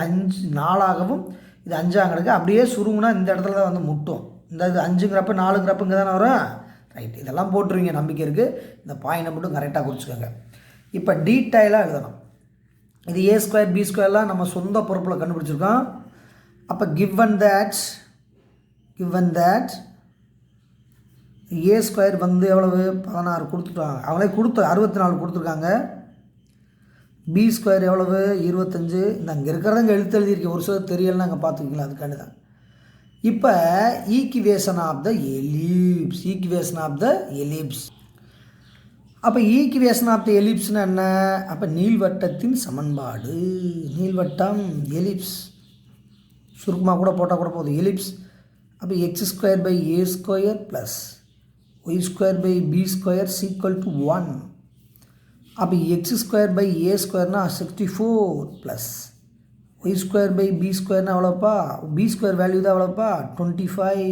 4ஆகவும் இது 5ஆங்கிறதுக்கு அப்படியே சுருங்குனா இந்த இடத்துல தான் வந்து முட்டும். இந்த இது 5ங்கிறப்ப 4ங்கிறப்ப இங்கே தானே வரும். ரைட், இதெல்லாம் போட்டுருவீங்க, நம்பிக்கை இருக்குது. இந்த பாயிண்டை மட்டும் கரெக்டாக குறிச்சிக்கோங்க. இப்போ டீட்டெயிலாக எழுதணும். இது A² B² நம்ம சொந்த பொறுப்பில் கண்டுபிடிச்சிருக்கோம். அப்போ given that A² வந்து எவ்வளவு 16 கொடுத்துட்டாங்க, அவங்களே 64 கொடுத்துருக்காங்க. B² எவ்வளவு 25. இந்த அங்கே இருக்கிறதங்க எழுதியிருக்கேன், ஒரு சிலர் தெரியலன்னா அங்கே பார்த்துக்கிங்களா, அதுக்காண்டி தான். இப்போ ஈக்குவேஷன் ஆஃப் த எலிப்ஸ். அப்போ ஈக்குவேஷன் ஆஃப் த எலிப்ஸ்னால் என்ன, அப்போ நீள்வட்டத்தின் சமன்பாடு. நீள்வட்டம் எலிப்ஸ் சுருக்கமாக கூட போட்டால் கூட போதும், எலிப்ஸ். அப்போ x² / a² + y² / b² = 1. அப்போ x² / a² 64 + y² / b² எவ்வளோப்பா, b² value தான் எவ்வளோப்பா 25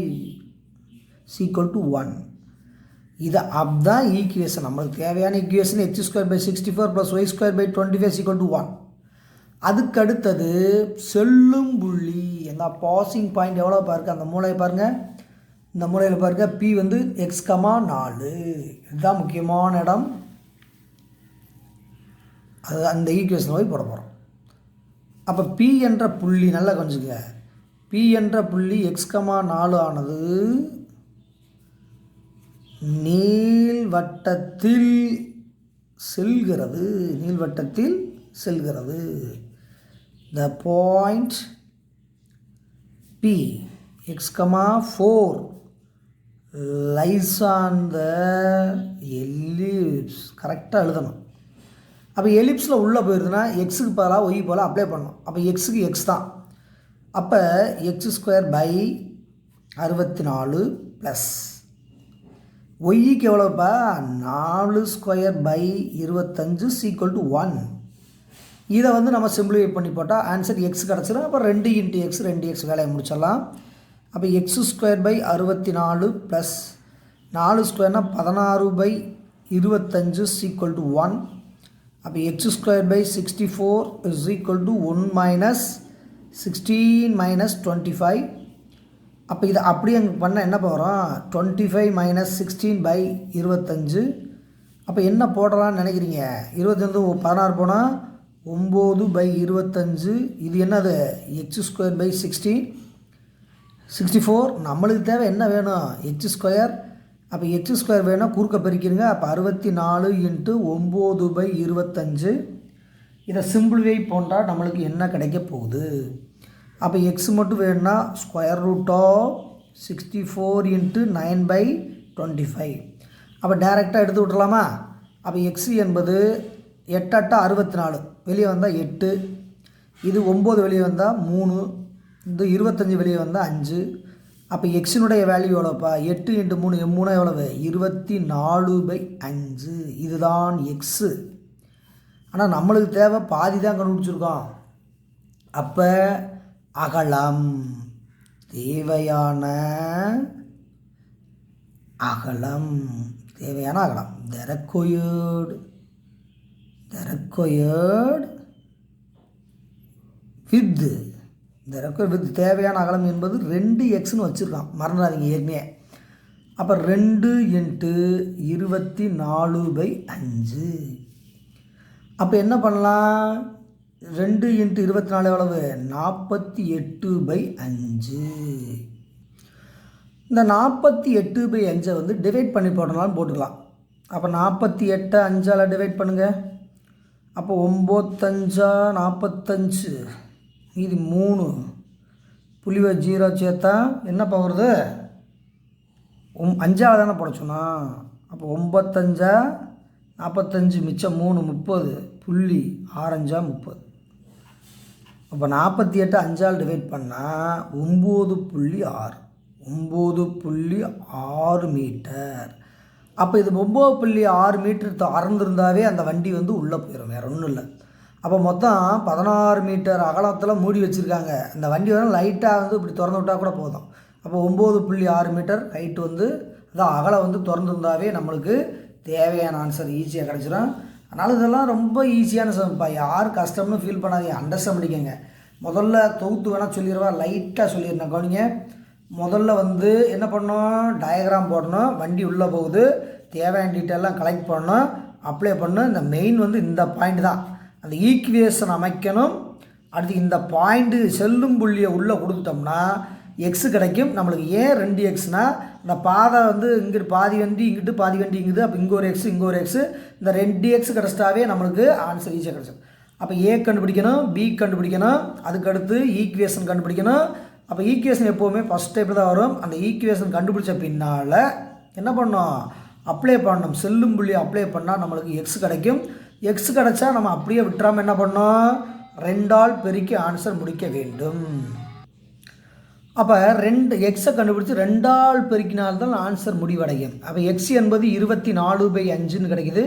= 1. இது அதுதான் ஈக்குவேஷன். நம்மளுக்கு தேவையான ஈக்குவேஷன் x² / 64 + y² / 25 = 1. அதுக்கு அடுத்தது செல்லும் புள்ளி, அந்த பாசிங் பாயிண்ட் எவ்வளோ பாருங்க, அந்த மூலையை பாருங்கள், இந்த மூலையில் பாருங்கள், P வந்து x,4. இதுதான் முக்கியமான இடம். அது அந்த ஈக்குவேஷன் போய் போட போகிறோம். அப்போ P என்ற புள்ளி நல்லா கொஞ்சங்க, P என்ற புள்ளி x,4 ஆனது நீள்வட்டத்தில் செல்கிறது. The point P x,4 lies on the ellipse. கரெக்டாக எழுதணும். அப்போ எலிப்ஸில் உள்ளே போயிருதுன்னா எக்ஸுக்கு பதிலாக ஒய் போல் அப்ளை பண்ணணும். அப்போ எக்ஸுக்கு எக்ஸ் தான். அப்போ x² / 64 + ஒய்க்கு எவ்வளோப்பா 4² / 25 = 1. இதை வந்து நம்ம சிம்பிளிஃபை பண்ணி போட்டால் ஆன்சர் எக்ஸ் கிடச்சிடும். அப்போ 2 × x 2x வேலையை முடிச்சிடலாம். அப்போ x² / 64 + 4² 16/25 = 1. அப்போ x² / 64 = 1 - 16 - 25. அப்போ இதை அப்படியே அங்கே பண்ண என்ன போகிறோம், 25 - 16/25. அப்போ என்ன போடலான்னு நினைக்கிறீங்க, 25 16 போனால் 9/25. இது என்னது x² / 64. நம்மளுக்கு தேவை என்ன வேணும், x². அப்போ x² வேணும், குறுக்க பெருக்கிடுங்க. அப்போ 64 × 9/25. இதை சிம்பிளிஃபை போட்டால் நம்மளுக்கு என்ன கிடைக்க போகுது. அப்போ எக்ஸ் மட்டும் வேணும்னா √64 × 9/25. அப்போ டைரெக்டாக எடுத்து விட்டுலாமா. அப்போ எக்ஸ் என்பது 8 × 64 வெளியே வந்தால் 8, இது 9 வெளியே வந்தால் 3, இந்த 25 வெளியே வந்தால் 5. அப்போ எக்ஸினுடைய வேல்யூ எவ்வளோப்பா 8 × 3 3 எவ்வளவு 24/5. இதுதான் எக்ஸு. ஆனால் நம்மளுக்கு தேவை பாதி தான் கண்டுபிடிச்சிருக்கோம். அப்போ அகலம், தேவையான அகலம், தேவையான அகலம். The required width, the required width தேவையான அகலம் என்பது 2xன்னு வச்சுருக்கான், மறந்துடாதீங்க ஏற்கனவே. அப்போ 2 × 24/5. அப்போ என்ன பண்ணலாம்? 2 × 24 எவ்வளவு? 48/5. இந்த 48/5 வந்து டிவைட் பண்ணி போடலாம்னு போட்டுக்கலாம். அப்போ 48 5ஆல் டிவைட் பண்ணுங்கள். அப்போ 9 5 45, இது 3 புள்ளிவை 0 சேர்த்தா என்ன வருது? 5ஆல் தானே போட சொன்னா. அப்போ 9 5 45 மிச்சம் 3 30 புள்ளி 6 5 30. அப்போ 48 5ஆல் டிவைட் பண்ணால் 9.6 மீட்டர். அப்போ இது 9.6 மீட்டர் அறந்துருந்தாவே அந்த வண்டி வந்து உள்ளே போயிடும், வேறு ஒன்றும் இல்லை. அப்போ மொத்தம் 16 மீட்டர் அகலத்தில் மூடி வச்சுருக்காங்க. அந்த வண்டி வந்து லைட்டாக வந்து இப்படி திறந்து விட்டால் கூட போதும். அப்போ 9.6 மீட்டர் ஹைட்டு வந்து அதான் அகலம் வந்து திறந்துருந்தாவே நம்மளுக்கு தேவையான ஆன்சர் ஈஸியாக கிடச்சிடும். அதனால் இதெல்லாம் ரொம்ப ஈஸியான சம்ப்பா, யார் கஷ்டம்னு ஃபீல் பண்ணாதீங்க, அண்டர்ஸ்டாண்ட் பண்ணிக்கோங்க. முதல்ல தொகுத்து வேணால் சொல்லிடுவா, லைட்டாக சொல்லிடுறேன் கவனிங்க. முதல்ல வந்து என்ன பண்ணணும்? டயக்ராம் போடணும், வண்டி உள்ளே போகுது, தேவையான டீட்டெயிலாம் கலெக்ட் பண்ணணும், அப்ளை பண்ணணும். இந்த மெயின் வந்து இந்த பாயிண்ட் தான், அந்த ஈக்குவேஷன் அமைக்கணும். அடுத்து இந்த பாயிண்ட்டு செல்லும் புள்ளியை உள்ளே கொடுத்துட்டோம்னா எக்ஸு கிடைக்கும் நம்மளுக்கு. ஏன் 2xனால் இந்த பாதை வந்து இங்கிட்டு பாதி வண்டி இங்கிட்டு பாதி வண்டி இங்குது, அப்போ இங்கே ஒரு எக்ஸு இங்கே ஒரு எக்ஸு, இந்த 2x கிடச்சிட்டாவே நம்மளுக்கு ஆன்சர் ஈஸியாக கிடச்சிடும். அப்போ ஏ கண்டுபிடிக்கணும், பி கண்டுபிடிக்கணும், அதுக்கடுத்து ஈக்குவேஷன் கண்டுபிடிக்கணும். அப்போ ஈக்குவேஷன் எப்போவுமே ஃபஸ்ட் டைப்பில் தான் வரும். அந்த ஈக்குவேஷன் கண்டுபிடிச்ச பின்னால் என்ன பண்ணணும்? அப்ளை பண்ணணும், செல்லும் புள்ளி அப்ளை பண்ணால் நம்மளுக்கு எக்ஸ் கிடைக்கும். எக்ஸ் கிடச்சா நம்ம அப்படியே விட்டுறாமல் என்ன பண்ணோம்? 2ஆல் பெருக்கி ஆன்சர் முடிக்க வேண்டும். அப்போ 2 எக்ஸை கண்டுபிடிச்சி 2ஆல் பெருக்கினால்தான் ஆன்சர் முடிவடையும். அப்போ எக்ஸ் என்பது 24/5ன்னு கிடைக்குது.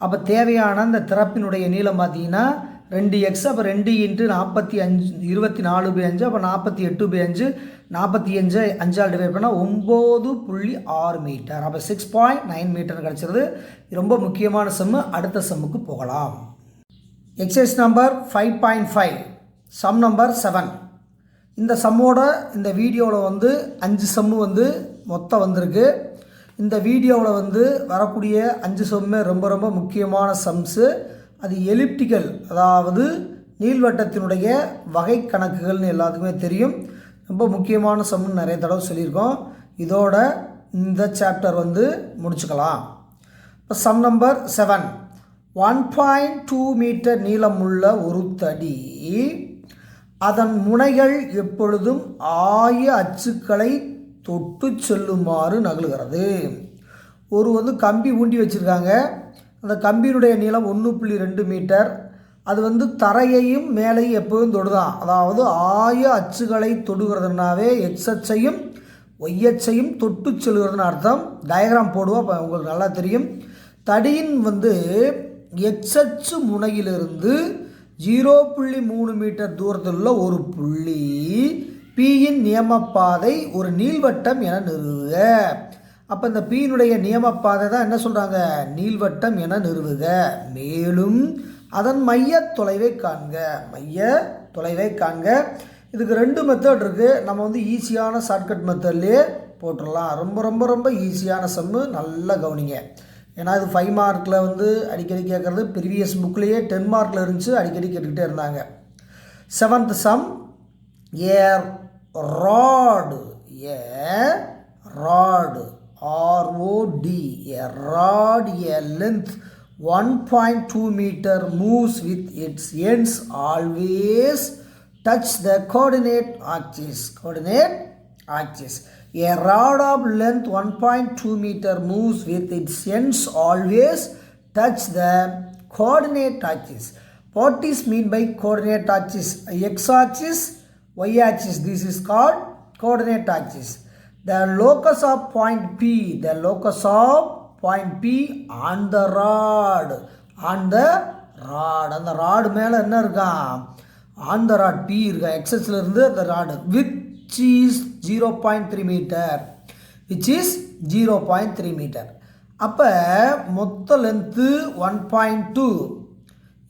அப்போ தேவையான அந்த திறப்பினுடைய நீளம் பார்த்தீங்கன்னா 2x. அப்போ 2 × 45 24/5, அப்போ 48/5, 45 5ஆல் டிவைட் பண்ணால் 9.6 மீட்டர். அப்போ 6.9 மீட்டர் கிடச்சிருது. ரொம்ப முக்கியமான சம்மு. அடுத்த சம்முக்கு போகலாம். Exercise number 5.5, sum number 7. இந்த சம்மோட இந்த வீடியோவில் வந்து 5 சம்மு வந்து மொத்தம் வந்திருக்கு. இந்த வீடியோவில் வந்து வரக்கூடிய 5 சம்மே ரொம்ப ரொம்ப முக்கியமான சம்ஸு. அது எலிப்டிக்கல், அதாவது நீள்வட்டத்தினுடைய வகை கணக்குகள்னு எல்லாத்துக்குமே தெரியும். ரொம்ப முக்கியமான சம்னு நிறைய தடவை சொல்லியிருக்கோம். இதோட இந்த சாப்டர் வந்து முடிச்சுக்கலாம். இப்போ சம் நம்பர் 7. 1.2 மீட்டர் நீளமுள்ள ஒரு தடி அதன் முனைகள் எப்பொழுதும் ஆய அச்சுக்களை தொட்டு செல்லுமாறு நகழுகிறது. ஒரு வந்து கம்பி ஊண்டி வச்சுருக்காங்க. அந்த கம்பியினுடைய நீளம் 1.2 மீட்டர். அது வந்து தரையையும் மேலையும் எப்போதும் தொடுதான். அதாவது ஆய அச்சுகளை தொடுகிறதுனாவே எக்ஸ் அச்சையும் ஒய் அச்சையும் தொட்டு செல்கிறதுன்னு அர்த்தம். டயக்ராம் போடுவோம், அப்போ உங்களுக்கு நல்லா தெரியும். தடியின் வந்து எக்ஸ் அச்சு முனையிலிருந்து 0.3 மீட்டர் தூரத்தில் உள்ள ஒரு புள்ளி பியின் நியமப்பாதை ஒரு நீள்வட்டம் என நிறுவுக. அப்போ இந்த பியினுடைய நியமப்பாதை தான் என்ன சொல்கிறாங்க? நீள்வட்டம் என நிறுவுக. மேலும் அதன் மைய தொலைவை காண்க. மைய தொலைவை காண்க. இதுக்கு 2 மெத்தட் இருக்குது. நம்ம வந்து ஈஸியான ஷார்ட்கட் மெத்தட்லேயே போட்டுடலாம். ரொம்ப ரொம்ப ரொம்ப ஈஸியான சம்மு, நல்லா கவனிங்க. ஏன்னா இது 5 மார்க்கில் வந்து அடிக்கடி கேட்குறது. ப்ரீவியஸ் புக்லேயே 10 மார்க்கில் இருந்துச்சு, அடிக்கடி கேட்டுக்கிட்டே இருந்தாங்க. 7th sum. A rod, ROD, a rod, a length 1.2 meter moves with its ends always touch the coordinate axis. A rod of length 1.2 meter moves with its ends always touch the coordinate axis. What is mean by coordinate axis? X axis, Y axis. This is called coordinate axis. The locus of point P on the rod. அந்த ராடு மேலே என்ன இருக்கான்? ஆன் த ராட் பி இருக்கா எக்ஸஸ்லேருந்து அந்த rod which is 0.3 metre, which is 0.3 metre. அப்போ மொத்த லென்த்து 1.2,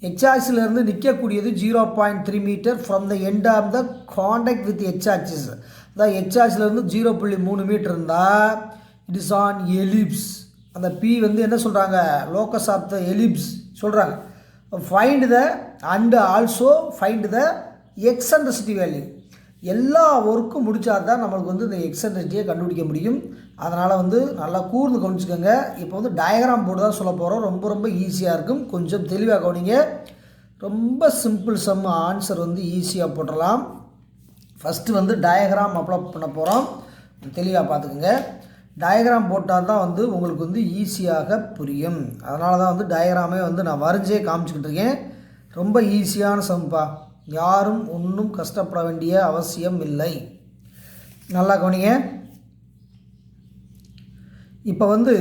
எக்ஸாக்சிலேருந்து நிற்கக்கூடியது 0.3 metre from the end of the contact with x axis. அதான் எக்ஸாக்சிலேருந்து 0.3 மீட்டர் இருந்தால் இட் இஸ் ஆன் எலிப்ஸ். அந்த பி வந்து என்ன சொல்கிறாங்க, லோக்கஸ் ஆஃப் த எலிப்ஸ் சொல்கிறாங்க. Find the and also find the eccentricity value. எல்லா ஒர்க்கும் முடித்தா தான் நம்மளுக்கு வந்து இந்த எக்ஸென்ட்ரிசிட்டியை கண்டுபிடிக்க முடியும். அதனால் வந்து நல்லா கூர்ந்து கவனிச்சுக்கோங்க. இப்போ வந்து டயக்ராம் போட்டு தான் சொல்ல போகிறோம். ரொம்ப ரொம்ப ஈஸியாக இருக்கும், கொஞ்சம் தெளிவாக கவனிங்க. ரொம்ப சிம்பிள் சம், ஆன்சர் வந்து ஈஸியாக போட்டுடலாம். ஃபஸ்ட்டு வந்து டயக்ராம் அப்ளை பண்ண போகிறோம், தெளிவாக பார்த்துக்குங்க. டயக்ராம் போட்டால் தான் வந்து உங்களுக்கு வந்து ஈஸியாக புரியும். அதனால தான் வந்து டயக்ராமே வந்து நான் வரைஞ்சே காமிச்சிக்கிட்டு இருக்கேன். ரொம்ப ஈஸியான சம்பா, யாரும் ஒன்றும் கஷ்டப்பட வேண்டிய அவசியம் இல்லை. நல்லா கவனிங்க. இப்போ வந்து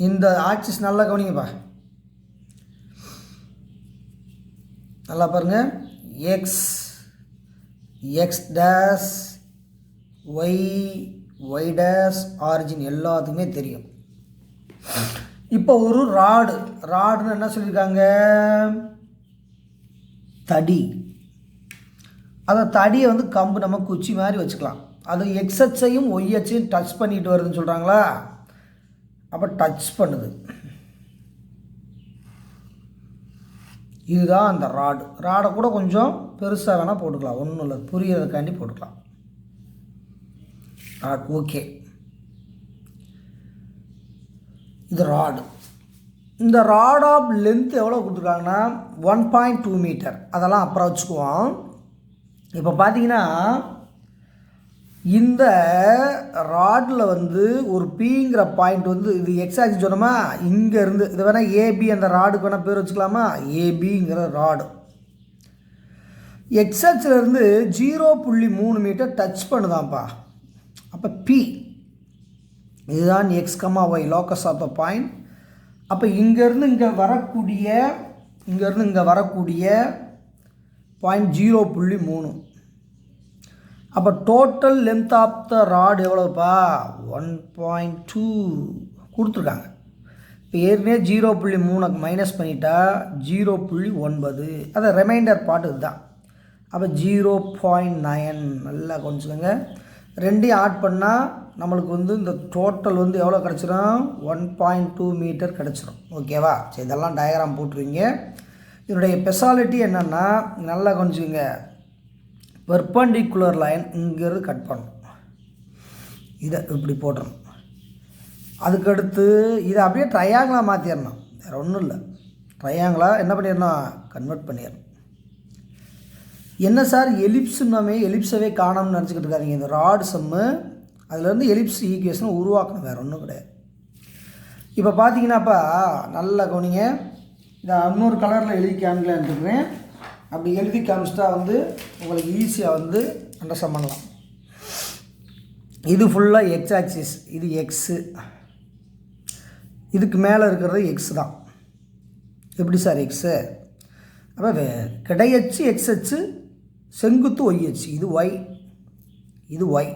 இந்த ஆக்சிஸ் நல்லா கவனிங்கப்பா, நல்லா பாருங்கள். X, x dash, y, y dash, origin எல்லாத்துக்குமே தெரியும். இப்போ ஒரு ராடுன்னு என்ன சொல்லியிருக்காங்க, தடி. அந்த தடியை வந்து கம்பு நம்ம குச்சி மாதிரி வச்சுக்கலாம். அது எக்ஸ்ஹெச்சையும் ஒய்ஹெச்சையும் டச் பண்ணிட்டு வருதுன்னு சொல்கிறாங்களா, அப்போ டச் பண்ணுது. இதுதான் அந்த ராடை கூட கொஞ்சம் பெருசாக வேணால் போட்டுக்கலாம், ஒன்றும் இல்லை, புரியறதுக்காண்டி போட்டுக்கலாம். Rod okay. இது ராடு. இந்த ராட் ஆஃப் லென்த் எவ்வளோ கொடுத்துருக்காங்கன்னா 1.2 மீட்டர். அதெல்லாம் அப்புறம் வச்சுக்குவோம். இப்போ பார்த்தீங்கன்னா இந்த ராடில் வந்து ஒரு பிங்கிற பாயிண்ட் வந்து இது எக்ஸாக்ட் சொன்னோமா, இங்கேருந்து இது வேணால் ஏபி, அந்த ராடுக்கு வேணால் பேர் வச்சுக்கலாமா, ஏபிங்கிற ராடு எக்ஸாக்ட்லேருந்து 0.3 மீட்டர் டச் பண்ணுதான்ப்பா. அப்போ பி இதுதான் X comma Y locus of the point. அப்போ இங்கேருந்து இங்கே வரக்கூடிய பாயிண்ட் 0.3. அப்போ total length of the rod எவ்வளோப்பா, 1.2 கொடுத்துருக்காங்க. இப்போ ஏற்கனவே 0.3 மைனஸ் பண்ணிட்டா 0.9, அது ரிமைண்டர் பார்ட் இதுதான். அப்போ 0.9 நல்லா கொஞ்சங்க. ரெண்டையும் ஆட் பண்ணால் நம்மளுக்கு வந்து இந்த டோட்டல் வந்து எவ்வளோ கிடச்சிரும், 1.2 மீட்டர் கிடச்சிரும். ஓகேவா? சரி, இதெல்லாம் டயக்ராம் போட்டுருவீங்க. இதனுடைய ஸ்பெஷாலிட்டி என்னென்னா, நல்லா கொஞ்சங்க, பெர்பெண்டிகுலர் லைன் இங்கேருந்து கட் பண்ணணும், இதை இப்படி போட்டுறணும். அதுக்கடுத்து இதை அப்படியே ட்ரையாங்கிளாக மாற்றிடணும், வேறு ஒன்றும் இல்லை. ட்ரையாங்கிளாக என்ன பண்ணிடணும், கன்வெர்ட் பண்ணிடணும். என்ன சார் எலிப்ஸுன்னாமே எலிப்ஸவே காணோம்னு நினச்சிக்கிட்டு இருக்காதிங்க. இந்த ராடு சம்மு அதுலேருந்து எலிப்ஸ் ஈக்குவேஷனை உருவாக்கணும், வேறு ஒன்றும் கிடையாது. இப்போ பார்த்தீங்கன்னாப்பா நல்லா கவனிங்க. இந்த இன்னொரு கலரில் எழுதி காமிக்கலான்னு இருக்கிறேன். அப்படி எழுதி காமிச்சிட்டா வந்து உங்களுக்கு ஈஸியாக வந்து அண்டர்ஸ்டாண்ட் பண்ணலாம். இது ஃபுல்லாக எக்ஸ் ஆக்சிஸ், இது எக்ஸு, இதுக்கு மேலே இருக்கிறது எக்ஸ் தான். எப்படி சார் எக்ஸு? அப்போ கிடையச்சு எக்ஸ் அச்சு, செங்குத்து ஒய் அச்சு, இது ஒய், இது ஒய்,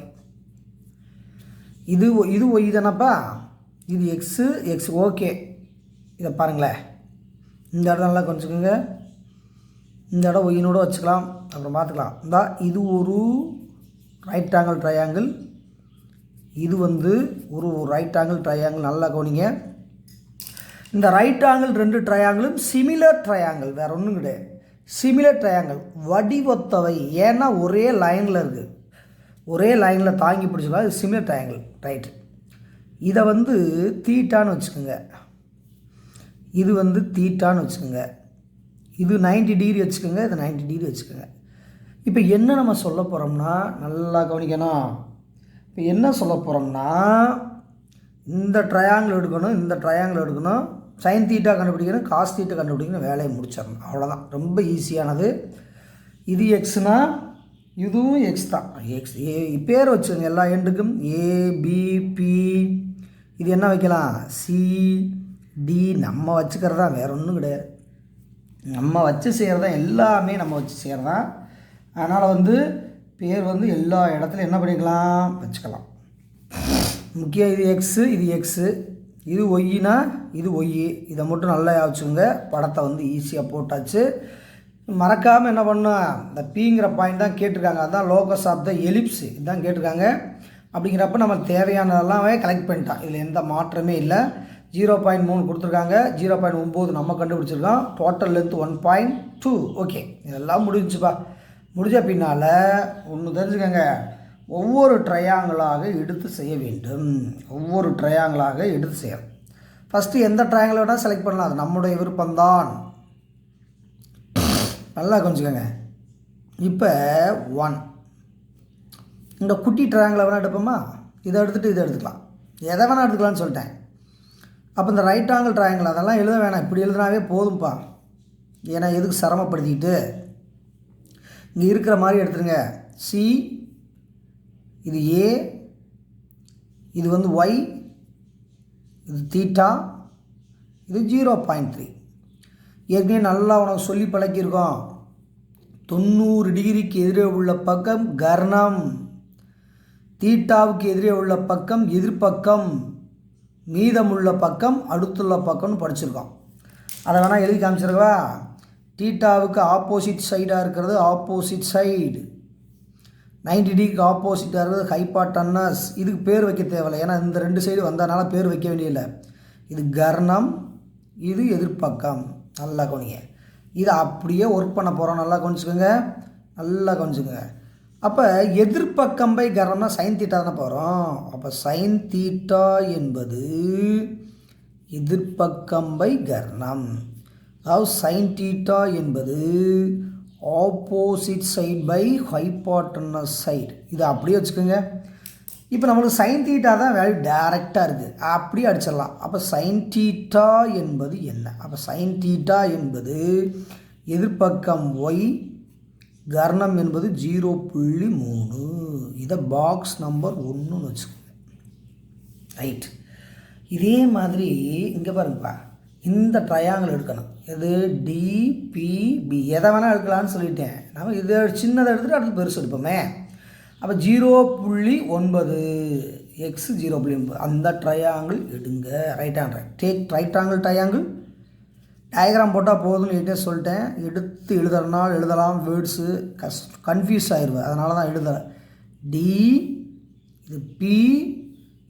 இது ஒய் தானப்பா, இது எக்ஸு, எக்ஸ். ஓகே, இதை பாருங்களேன். இந்த இடம் நல்லா கொஞ்சிக்கோங்க. இந்த இடம் ஒய்னோட வச்சுக்கலாம், அப்புறம் பார்த்துக்கலாம். இந்த இது ஒரு ரைட் ஆங்கிள் ட்ரையாங்கிள், இது வந்து ஒரு ரைட் ஆங்கிள் ட்ரையாங்கிள். நல்லா கவனிங்க. இந்த ரைட் ஆங்கிள் ரெண்டு ட்ரையாங்கிளும் சிமிலர் ட்ரையாங்கிள், வேறு ஒன்றும் கிடையாது. சிமிலர் ட்ரையாங்கிள் வடிவத்தவை, ஏன்னா ஒரே லைனில் இருக்குது, ஒரே லைனில் தாங்கி பிடிச்சிக்கலாம். இது சிமிலர் ட்ரையாங்கிள், ரைட்டு. இதை வந்து தீட்டான்னு வச்சுக்கோங்க, இது வந்து தீட்டான்னு வச்சுக்கோங்க, இது 90 டிகிரி வச்சுக்கோங்க, இது 90 டிகிரி வச்சுக்கோங்க. இப்போ என்ன நம்ம சொல்ல போகிறோம்னா, நல்லா கவனிக்கணும். இப்போ என்ன சொல்ல போகிறோம்னா, இந்த ட்ரையாங்கிள் எடுக்கணும், இந்த ட்ரையாங்கிள் எடுக்கணும், சைன் தீட்டா கண்டுபிடிக்கணும், காஸ் தீட்டா கண்டுபிடிக்கணும், வேலையை முடிச்சிடணும். அவ்வளோதான், ரொம்ப ஈஸியானது. இது எக்ஸ்னா இதுவும் எக்ஸ் தான். எக்ஸ் பேர் வச்சுக்கோங்க எல்லா எண்டுக்கும், ஏபிபி. இது என்ன வைக்கலாம், சி டி நம்ம வச்சுக்கிறது தான், வேறு ஒன்றும் கிடையாது. நம்ம வச்சு செய்கிறது தான், எல்லாமே நம்ம வச்சு செய்கிறது தான். அதனால் பேர் எல்லா இடத்துலையும் என்ன பண்ணிக்கலாம், வச்சுக்கலாம். முக்கியம் இது எக்ஸு, இது எக்ஸு, இது ஒய்னா இது ஒய். இதை மட்டும் நல்லா வச்சுக்கோங்க. படத்தை ஈஸியாக போட்டாச்சு. மறக்காமல் என்ன பண்ணோம், இந்த பிங்கிற பாயிண்ட் தான் கேட்டிருக்காங்க. அதுதான் லோகஸ் ஆஃப் த எலிப்ஸ் இதுதான் கேட்டிருக்காங்க. அப்படிங்கிறப்ப நம்ம தேவையானதெல்லாமே கலெக்ட் பண்ணிட்டான். இதில் எந்த மாற்றமே இல்லை. 0.3 கொடுத்துருக்காங்க, 0.9 நம்ம கண்டுபிடிச்சிருக்கோம். Total length 1.2. ஓகே, இதெல்லாம் முடிஞ்சுப்பா. முடிஞ்ச பின்னால் ஒன்று தெரிஞ்சுக்கோங்க, ஒவ்வொரு ட்ரையாங்கிளாக எடுத்து செய்ய வேண்டும். ஒவ்வொரு ட்ரையாங்கிளாக எடுத்து செய்யணும். ஃபஸ்ட்டு எந்த ட்ரையாங்கிளை வேணால் செலக்ட் பண்ணலாம், அது நம்முடைய விருப்பம்தான். நல்லா கொஞ்சிக்கோங்க. இப்போ 1 இந்த குட்டி ட்ரையாங்கிளை வேணால் எடுப்போமா, இதை எடுத்துகிட்டு இதை எடுத்துக்கலாம், எதை வேணால் எடுத்துக்கலான்னு சொல்லிட்டேன். அப்போ இந்த ரைட் ஆங்கிள் ட்ரையாங்கிள் அதெல்லாம் எழுத வேணாம், இப்படி எழுதுனாவே போதும்ப்பா. ஏன்னா எதுக்கு சிரமப்படுத்திக்கிட்டு, இங்கே இருக்கிற மாதிரி எடுத்துருங்க. சி, இது ஏ, இது ஒய், இது தீட்டா, இது 0.3. ஏற்கனவே நல்லா உனக்கு சொல்லி பழக்கியிருக்கோம். 90 டிகிரிக்கு எதிரே உள்ள பக்கம் கர்ணம், தீட்டாவுக்கு எதிரே உள்ள பக்கம் எதிர்பக்கம், மீதமுள்ள பக்கம் அடுத்துள்ள பக்கம்னு படிச்சிருக்கோம். அதை வேணால் எழுதி காமிச்சிருக்கவா. தீட்டாவுக்கு ஆப்போசிட் சைடாக இருக்கிறது ஆப்போசிட் சைடு, 90 டிகிரிக்கு ஆப்போசிட்டாக இருக்கிறது ஹைபாட்டனஸ். இதுக்கு பேர் வைக்க தேவையில்லை, ஏன்னா இந்த 2 சைடு வந்ததுனால பேர் வைக்க வேண்டியதில்லை. இது கர்ணம், இது எதிர்பக்கம். நல்லா கவனிங்க. இதை அப்படியே ஒர்க் பண்ண போகிறோம். நல்லா கொஞ்சிக்கோங்க, நல்லா கொஞ்சிக்கோங்க. அப்போ எதிர்பக்கம் பை கர்ணம்னா சைன் தீட்டா தானே போகிறோம். அப்போ சைன் தீட்டா என்பது எதிர்பக்கம் பை கர்ணம். அதாவது சைன் தீட்டா என்பது opposite side by hypotenuse side. இதை அப்படியே வச்சுக்கோங்க. இப்போ நம்மளுக்கு சைன் தீட்டா தான் வேல்யூ டைரெக்டாக இருக்குது, அப்படியே அடிச்சிடலாம். அப்போ சைன் தீட்டா என்பது என்ன? அப்போ சைன் தீட்டா என்பது எதிர்பக்கம் ஒய், கர்ணம் என்பது 0.3. இதை பாக்ஸ் நம்பர் 1ன்னு வச்சுக்கோங்க. ரைட். இதே மாதிரி இங்கே பாருங்கப்பா, இந்த ட்ரையாங்கிள் எடுக்கணும். இது டிபிபி எதை வேணால் எடுக்கலான்னு சொல்லிட்டேன். நம்ம இதை சின்னதை எடுத்துகிட்டு அடுத்து பெருசு எடுப்போமே. அப்போ 0.9 எக்ஸ் 0.9 அந்த ட்ரையாங்கிள் எடுங்க. Right hand take right angle triangle. Diagram போட்டால் போதும்னு என்கிட்ட சொல்லிட்டேன். எடுத்து எழுதுறதுனால எழுதலாம், வேர்ட்ஸு கன்ஃபியூஸ் ஆயிடுவேன், அதனால தான் எழுதுறேன். டி, இது பி,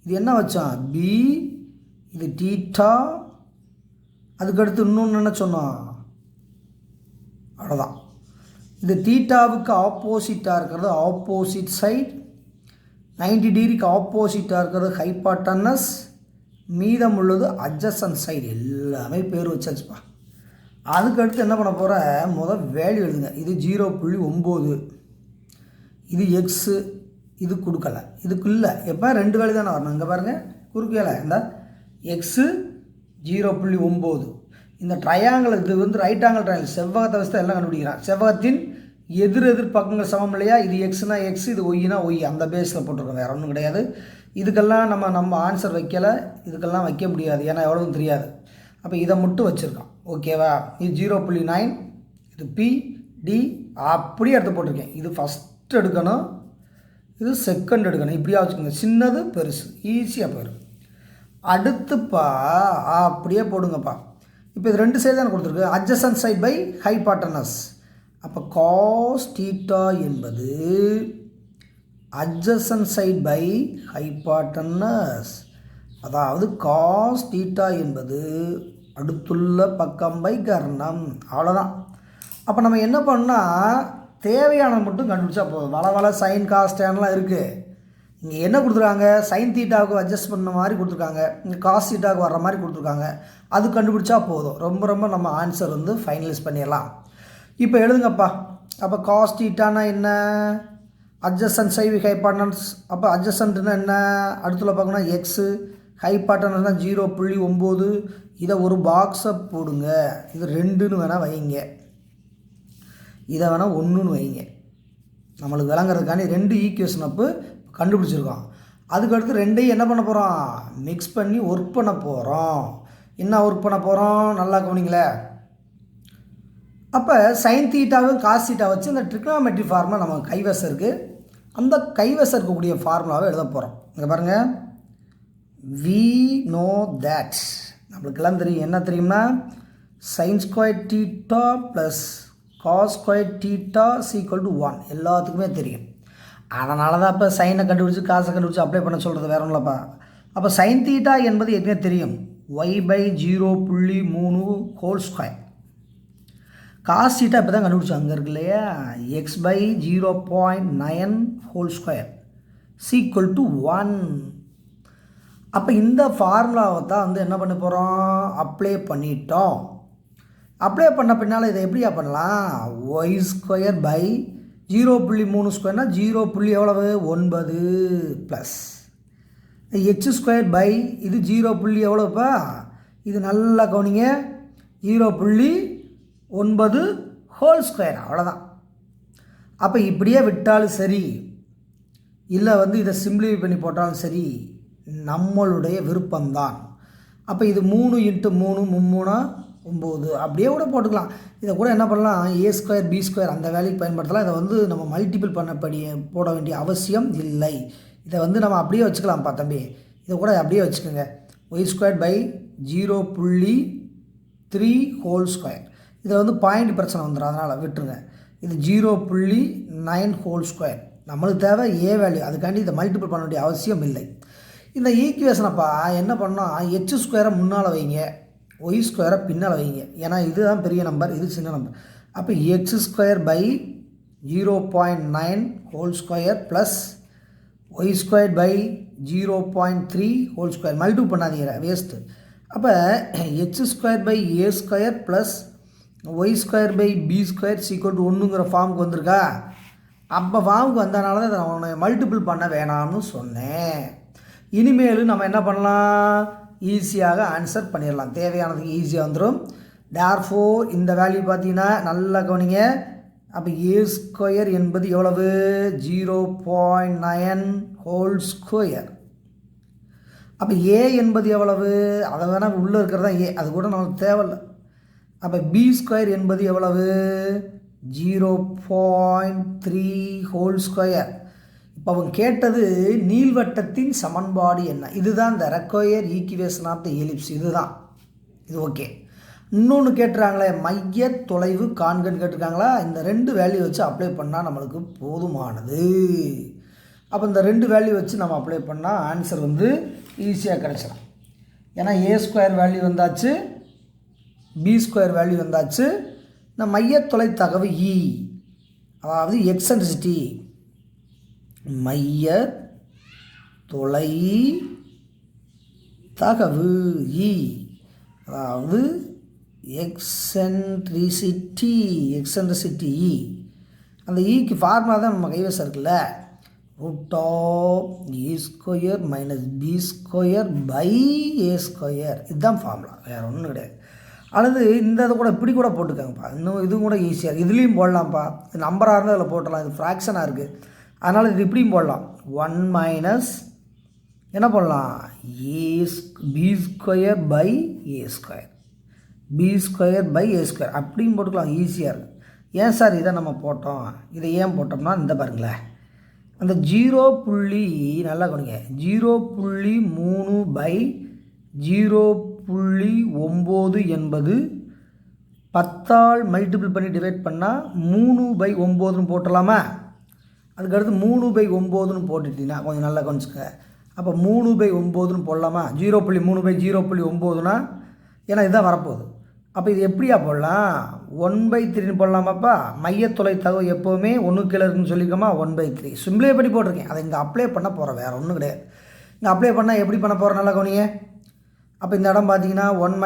இது என்ன வச்சான் பி, இது தீட்டா, அதுக்கடுத்து இன்னொன்று என்ன சொன்னோம், அவ்வளோதான். இது தீட்டாவுக்கு ஆப்போசிட்டாக இருக்கிறது ஆப்போசிட் சைட், 90 டிகிரிக்கு ஆப்போசிட்டாக இருக்கிறது ஹைபாட்டனஸ், மீதம் உள்ளது அட்ஜசன்ட் சைடு. எல்லாமே பேர் வச்சாச்சுப்பா. அதுக்கடுத்து என்ன பண்ண போகிற, முதல் வேல்யூ எழுதுங்க. இது 0.9, இது எக்ஸு, இது கொடுக்கலை, இதுக்குள்ளே எப்போ 2 வேல்யூ தானே வரணும். இங்கே பாருங்கள் குறுக்கலை, இந்த எக்ஸு 0.9. இந்த ட்ரையாங்கிள் இது ரைட் ஆங்கிள் ட்ரையாங்கிள், செவ்வகத்தை வச்சு தான் எல்லாம் கண்டுபிடிக்கிறான். செவ்வகத்தின் எதிர் பக்கங்கள் சமம் இல்லையா. இது எக்ஸ்னா எக்ஸ், இது ஒய்னா ஒய், அந்த பேஸில் போட்டிருக்கோம், வேறு ஒன்றும் கிடையாது. இதுக்கெல்லாம் நம்ம ஆன்சர் வைக்கலை, இதுக்கெல்லாம் வைக்க முடியாது, ஏன்னா எவ்வளோன்னு தெரியாது. அப்போ இதை மட்டும் வச்சுருக்கோம். ஓகேவா. இது 0.9, இது பி டி அப்படியே எடுத்து போட்டிருக்கேன். இது ஃபஸ்ட் எடுக்கணும், இது செகண்ட் எடுக்கணும். இப்படியா வச்சுக்கோங்க, சின்னது பெருசு ஈஸியாக போயிடும். அடுத்துப்பா அப்படியே போடுங்கப்பா. இப்போ இது 2 சைடு தானே கொடுத்துருக்கு, அட்ஜசன்ட் சைட் பை ஹைபாட்டனஸ். அப்போ காஸ் தீட்டா என்பது அட்ஜசன்ட் சைட் பை ஹைபாட்டனஸ். அதாவது காஸ் தீட்டா என்பது அடுத்துள்ள பக்கம் பை கர்ணம். அவ்வளோதான். அப்போ நம்ம என்ன பண்ணால் தேவையான மட்டும் கண்டுபிடிச்சா போதும். வள சைன் காஸ் டேன்லாம் இருக்குது. இங்கே என்ன கொடுத்துருக்காங்க, சைன் தீட்டாவுக்கு அட்ஜஸ்ட் பண்ண மாதிரி கொடுத்துருக்காங்க, இங்கே காஸ் தீட்டாவுக்கு வர்ற மாதிரி கொடுத்துருக்காங்க. அது கண்டுபிடிச்சா போதும். ரொம்ப நம்ம ஆன்சர் ஃபைனலைஸ் பண்ணிடலாம். இப்போ எழுதுங்கப்பா. அப்போ காஸ் தீட்டானா என்ன, அட்ஜசன்ட் சைடு ஹைபாட்டனஸ். அப்போ அட்ஜசன்ட்னா என்ன, அடுத்துல பார்க்கணும்னா எக்ஸு, ஹைபாட்டனஸ்னால் 0.9. இதை ஒரு பாக்ஸை போடுங்க. இது 2ன்னு வேணால் வைங்க, இதை வேணால் 1ன்னு வைங்க. நம்மளுக்கு விளங்குறதுக்காண்டி 2 ஈக்குவேஷன் அப்போ கண்டுபிடிச்சிருக்கோம். அதுக்கடுத்து 2ஐயும் என்ன பண்ண போகிறோம், மிக்ஸ் பண்ணி ஒர்க் பண்ண போகிறோம். என்ன ஒர்க் பண்ண போகிறோம் நல்லா கவனிங்களே. அப்போ சைன் தீட்டாவும் காஸ் தீட்டா வச்சு இந்த ட்ரிக்னாமெட்ரி ஃபார்முலா நம்ம கைவசம் இருக்குது. அந்த கைவசம் இருக்கக்கூடிய ஃபார்முலாவை எழுத போகிறோம். இங்கே பாருங்கள், வி நோ தேட் நம்மளுக்கெல்லாம் தெரியும். என்ன தெரியும்னா sine square theta plus cos square theta equal to 1 எல்லாத்துக்குமே தெரியும். அதனால தான் இப்போ சைனை கண்டுபிடிச்சி காசை கண்டுபிடிச்சி அப்ளை பண்ண சொல்கிறது வேற ஒன்றும்லப்பா. அப்போ சைன் தீட்டா என்பது ஏற்கனவே தெரியும், y/0.3 whole square. Cos theta இப்போ தான் கண்டுபிடிச்சோம், அங்கே இருக்கு இல்லையா, x/0.9 whole square equal to 1. அப்போ இந்த ஃபார்முலாவை தான் வந்து என்ன பண்ண போகிறோம், அப்ளை பண்ணிட்டோம். அப்ளை பண்ண பின்னால் இதை எப்படியா பண்ணலாம், y²/0.3 ஸ்கொயர்னா 0. எவ்வளவு 9 ப்ளஸ் x² இது 0. எவ்வளோப்பா, இது நல்லா கவனிங்க, 0.9 ஹோல் ஸ்கொயர், அவ்வளோதான். அப்போ இப்படியே விட்டாலும் சரி, இல்லை வந்து இதை சிம்பிளிஃபை பண்ணி போட்டாலும் சரி, நம்மளுடைய விருப்பம்தான். அப்போ இது 3 × 3 3 9 அப்படியே கூட போட்டுக்கலாம். இதை கூட என்ன பண்ணலாம், a² b² அந்த வேலைக்கு பயன்படுத்தலாம். இதை வந்து நம்ம மல்டிபிள் போட வேண்டிய அவசியம் இல்லை. இதை வந்து நம்ம அப்படியே வச்சுக்கலாம்ப்பா தம்பி, இதை கூட அப்படியே வச்சுக்கோங்க. y²/0.3 whole square. இதில் வந்து பாயிண்ட் பிரச்சனை வந்துடும், அதனால் விட்டுருங்க. இது 0.9 ஹோல் ஸ்கொயர். நம்மளுக்கு தேவை ஏ வேல்யூ, அதுக்காண்டி இதை மல்டிபிள் பண்ண வேண்டிய அவசியம் இல்லை. இந்த ஈக்குவேஷனப்பா என்ன பண்ணோம், h² முன்னால் வைங்க, y² பின்னால் வைங்க. ஏன்னா இதுதான் பெரிய நம்பர், இது சின்ன நம்பர். அப்போ x²/0.9 whole square plus y²/0.3 whole square. Multiple பண்ணாதீங்க, வேஸ்ட்டு. அப்போ h²/a² plus y²/b² equal to 1ங்கிற ஃபார்முக்கு வந்திருக்கா. அப்போ ஃபார்முக்கு வந்ததுனால தான் இதை நான் மல்டிபிள் பண்ண வேணாம்னு சொன்னேன். இனிமேலும் நம்ம என்ன பண்ணலாம், ஈஸியாக ஆன்சர் பண்ணிடலாம், தேவையானதுக்கு ஈஸியாக வந்துடும். தேர்ஃபோர் இந்த வேல்யூ பார்த்தீங்கன்னா நல்லா கவனிங்க. அப்போ a² என்பது எவ்வளவு, 0.9 ஹோல் ஸ்கொயர். அப்போ a என்பது எவ்வளவு, அதை வேணால் உள்ளே இருக்கிறது தான் a, அது கூட நமக்கு தேவையில்லை. அப்போ b² என்பது எவ்வளவு, 0.3 ஹோல் ஸ்கொயர். இப்போ அவங்க கேட்டது நீள்வட்டத்தின் சமன்பாடு என்ன, இதுதான் இந்த require equation of the ellipse, இதுதான் இது. ஓகே, இன்னொன்று கேட்டுறாங்களே, மைய தொலைவு காண்கன்னு கேட்டிருக்காங்களா. இந்த 2 வேல்யூ வச்சு அப்ளை பண்ணால் நம்மளுக்கு போதுமானது. அப்போ இந்த 2 வேல்யூ வச்சு நம்ம அப்ளை பண்ணால் ஆன்சர் வந்து ஈஸியாக கிடச்சிடும். ஏன்னா a² வேல்யூ வந்தாச்சு, b² வேல்யூ வந்தாச்சு. இந்த மையத்தொலை தகவு E, அதாவது எக்ஸென்ட்ரிசிட்டி, மைய தொலை தகவு E, அதாவது எக்ஸென்ட்ரிசிட்டி E. அந்த ஈக்கு ஃபார்முலா தான் நம்ம கைவசம் இருக்குல்ல, √(a² - b²/a²). இதுதான் ஃபார்முலா, வேறு ஒன்றும் கிடையாது. அல்லது இந்த இதை கூட இப்படி கூட போட்டுக்காங்கப்பா, இன்னும் இதுவும் கூட ஈஸியாக, இதுலேயும் போடலாம்ப்பா. இது நம்பராக இருந்தால் அதில் போட்டலாம், இது ஃப்ராக்ஷனாக இருக்குது, அதனால் இது இப்படியும் போடலாம். 1 - என்ன போடலாம், b²/a², அப்படியும் போட்டுக்கலாம், ஈஸியாக இருக்குது. ஏன் சார் இதை நம்ம போட்டோம், இதை ஏன் போட்டோம்னா இந்த பாருங்களேன், அந்த 0. நல்லா கவனிங்க, 0.3/0.9 என்பது 10ஆல் மல்டிபிள் பண்ணி டிவைட் பண்ணால் 3/9ன்னு போட்டலாமா. அதுக்கடுத்து 3/9ன்னு போட்டுட்டிங்கன்னா கொஞ்சம் நல்லா கவனிச்சுக்க. அப்போ 3/9ன்னு போடலாமா, 0.3/0.9னா, ஏன்னா இதுதான் வரப்போகுது. அப்போ இது எப்படியா போடலாம், 1/3ன்னு போடலாமாப்பா. மையத்தொலை தகவல் எப்போவுமே 1 கீழே இருக்குன்னு சொல்லியிருக்கோமா, 1/3 சிம்பிளே பண்ணி போட்டிருக்கேன். அதை இங்கே அப்ளை பண்ண போகிறேன், வேறு ஒன்றும் கிடையாது. இங்கே அப்ளை பண்ணால் எப்படி பண்ண போகிறேன் நல்லா கவனிங்க. அப்போ இந்த இடம் பார்த்தீங்கன்னா 1 -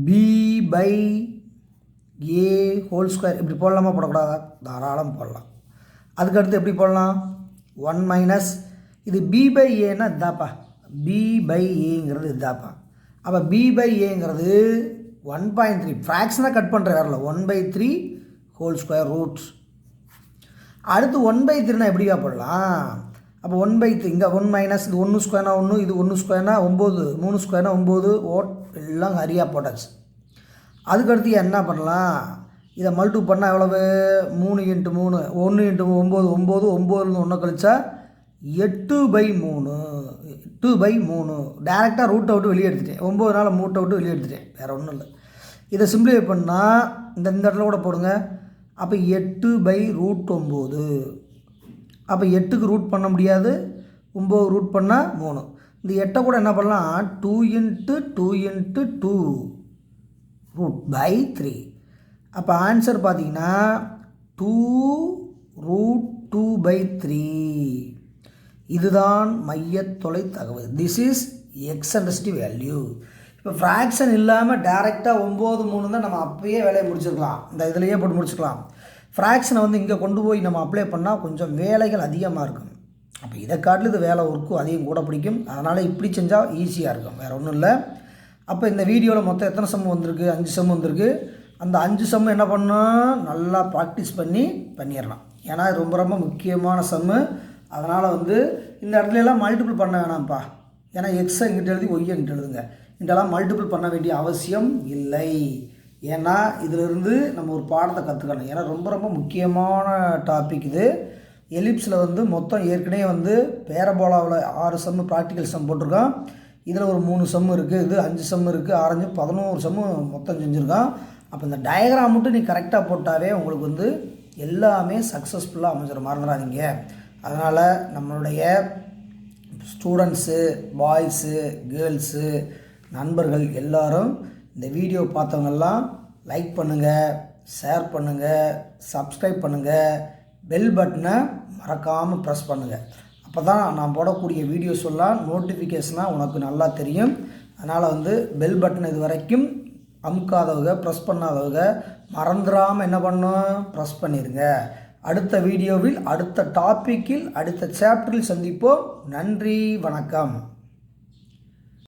b/a ஹோல் ஸ்கொயர் இப்படி போடலாமா, போடக்கூடாதா, தாராளம் போடலாம். அதுக்கடுத்து எப்படி போடலாம், 1 - இது b/aன்னா இதாப்பா, b/aங்கிறது இதாப்பா. அப்போ b/aங்கிறது 1.3 ஃப்ராக்ஷனாக கட் பண்ணுற வேறல, 1/3 ஹோல் ஸ்கொயர் ரூட். அடுத்து 1/3னா எப்படியா போடலாம், அப்போ 1/3 இங்கே 1 மைனஸ் இது 1 ஸ்கொயர்னா 1, இது 1 ஸ்கொயர்னா 9, 3 ஸ்கொயர்னா 9, எல்லாம் சரியாக போட்டாச்சு. அதுக்கடுத்து என்ன பண்ணலாம், இதை மல்டிபிள் பண்ணால் எவ்வளவு, 3 × 3 1 × 9 9, 9லேருந்து 1 கழிச்சா 8/3, 8/3 டேரெக்டாக ரூட்டை விட்டு வெளியே எடுத்துட்டேன். 9 மூட்டை விட்டு வெளியே எடுத்துட்டேன், வேறு ஒன்றும் இல்லை. இதை சிம்பிளிஃபை பண்ணால் இந்த இடத்துல கூட போடுங்க. அப்போ 8/√9. அப்போ 8க்கு ரூட் பண்ண முடியாது, 9 ரூட் பண்ணால் 3. இந்த 8 கூட என்ன பண்ணலாம், 2 × 2 × 2 √3. அப்போ ஆன்சர் பார்த்தீங்கன்னா 2√2/3. இதுதான் மையத்தொலை தகவல். This is eccentricity value. இப்போ ஃப்ராக்ஷன் இல்லாமல் டேரெக்டாக 9 3 தான் நம்ம அப்பயே வேலையை முடிச்சுக்கலாம், இந்த இதிலையே போட்டு முடிச்சுக்கலாம். ஃப்ராக்ஷனை வந்து இங்கே கொண்டு போய் நம்ம அப்ளை பண்ணால் கொஞ்சம் வேலைகள் அதிகமாக இருக்கும். அப்போ இதை காட்டில் இது வேலை ஒர்க்கும் அதிகம் கூட பிடிக்கும். அதனால் இப்படி செஞ்சால் ஈஸியாக இருக்கும், வேறு ஒன்றும் இல்லை. அப்போ இந்த வீடியோவில் மொத்தம் எத்தனை சம் வந்திருக்கு, 5 சம் வந்திருக்கு. அந்த 5 சம் என்ன பண்ணால் நல்லா ப்ராக்டிஸ் பண்ணிடலாம். ஏன்னா இது ரொம்ப ரொம்ப முக்கியமான சம்மு. அதனால் வந்து இந்த இடத்துலலாம் மல்டிபிள் பண்ண வேணாம்ப்பா. ஏன்னா எக்ஸை இங்கிட்ட எழுதி ஒய்யை இங்கிட்ட எழுதுங்க. இதெல்லாம் மல்டிபிள் பண்ண வேண்டிய அவசியம் இல்லை. ஏன்னா இதிலிருந்து நம்ம ஒரு பாடத்தை கற்றுக்கணும். ஏன்னா ரொம்ப ரொம்ப முக்கியமான டாபிக் இது. எலிப்ஸில் வந்து மொத்தம் ஏற்கனவே வந்து பேரபோலாவில் 6 சம்மு ப்ராக்டிக்கல் சம் போட்டிருக்கோம். இதில் ஒரு 3 சம் இருக்குது, இது 5 சம் இருக்குது, 6 11 சம்மு மொத்தம் செஞ்சுருக்கோம். அப்போ இந்த டயக்ராம் மட்டும் நீ கரெக்டாக போட்டாவே உங்களுக்கு வந்து எல்லாமே சக்ஸஸ்ஃபுல்லாக அமைஞ்சிட மறந்துடாதீங்க. அதனால் நம்மளுடைய ஸ்டூடெண்ட்ஸு, பாய்ஸு, கேர்ள்ஸு, நண்பர்கள் எல்லோரும் இந்த வீடியோ பார்த்தவங்கெல்லாம் லைக் பண்ணுங்கள், ஷேர் பண்ணுங்கள், சப்ஸ்கிரைப் பண்ணுங்கள், பெல் பட்டனை மறக்காமல் ப்ரெஸ் பண்ணுங்கள். அப்போ தான் நான் போடக்கூடிய வீடியோஸ் எல்லாம் நோட்டிஃபிகேஷனாக உனக்கு நல்லா தெரியும். அதனால் வந்து பெல் பட்டன் இது வரைக்கும் அமுக்காதவங்க, ப்ரெஸ் பண்ணாதவங்க மறந்துடாமல் என்ன பண்ணணும், ப்ரெஸ் பண்ணிடுங்க. அடுத்த வீடியோவில், அடுத்த டாப்பிக்கில், அடுத்த சாப்டரில் சந்திப்போம். நன்றி, வணக்கம்.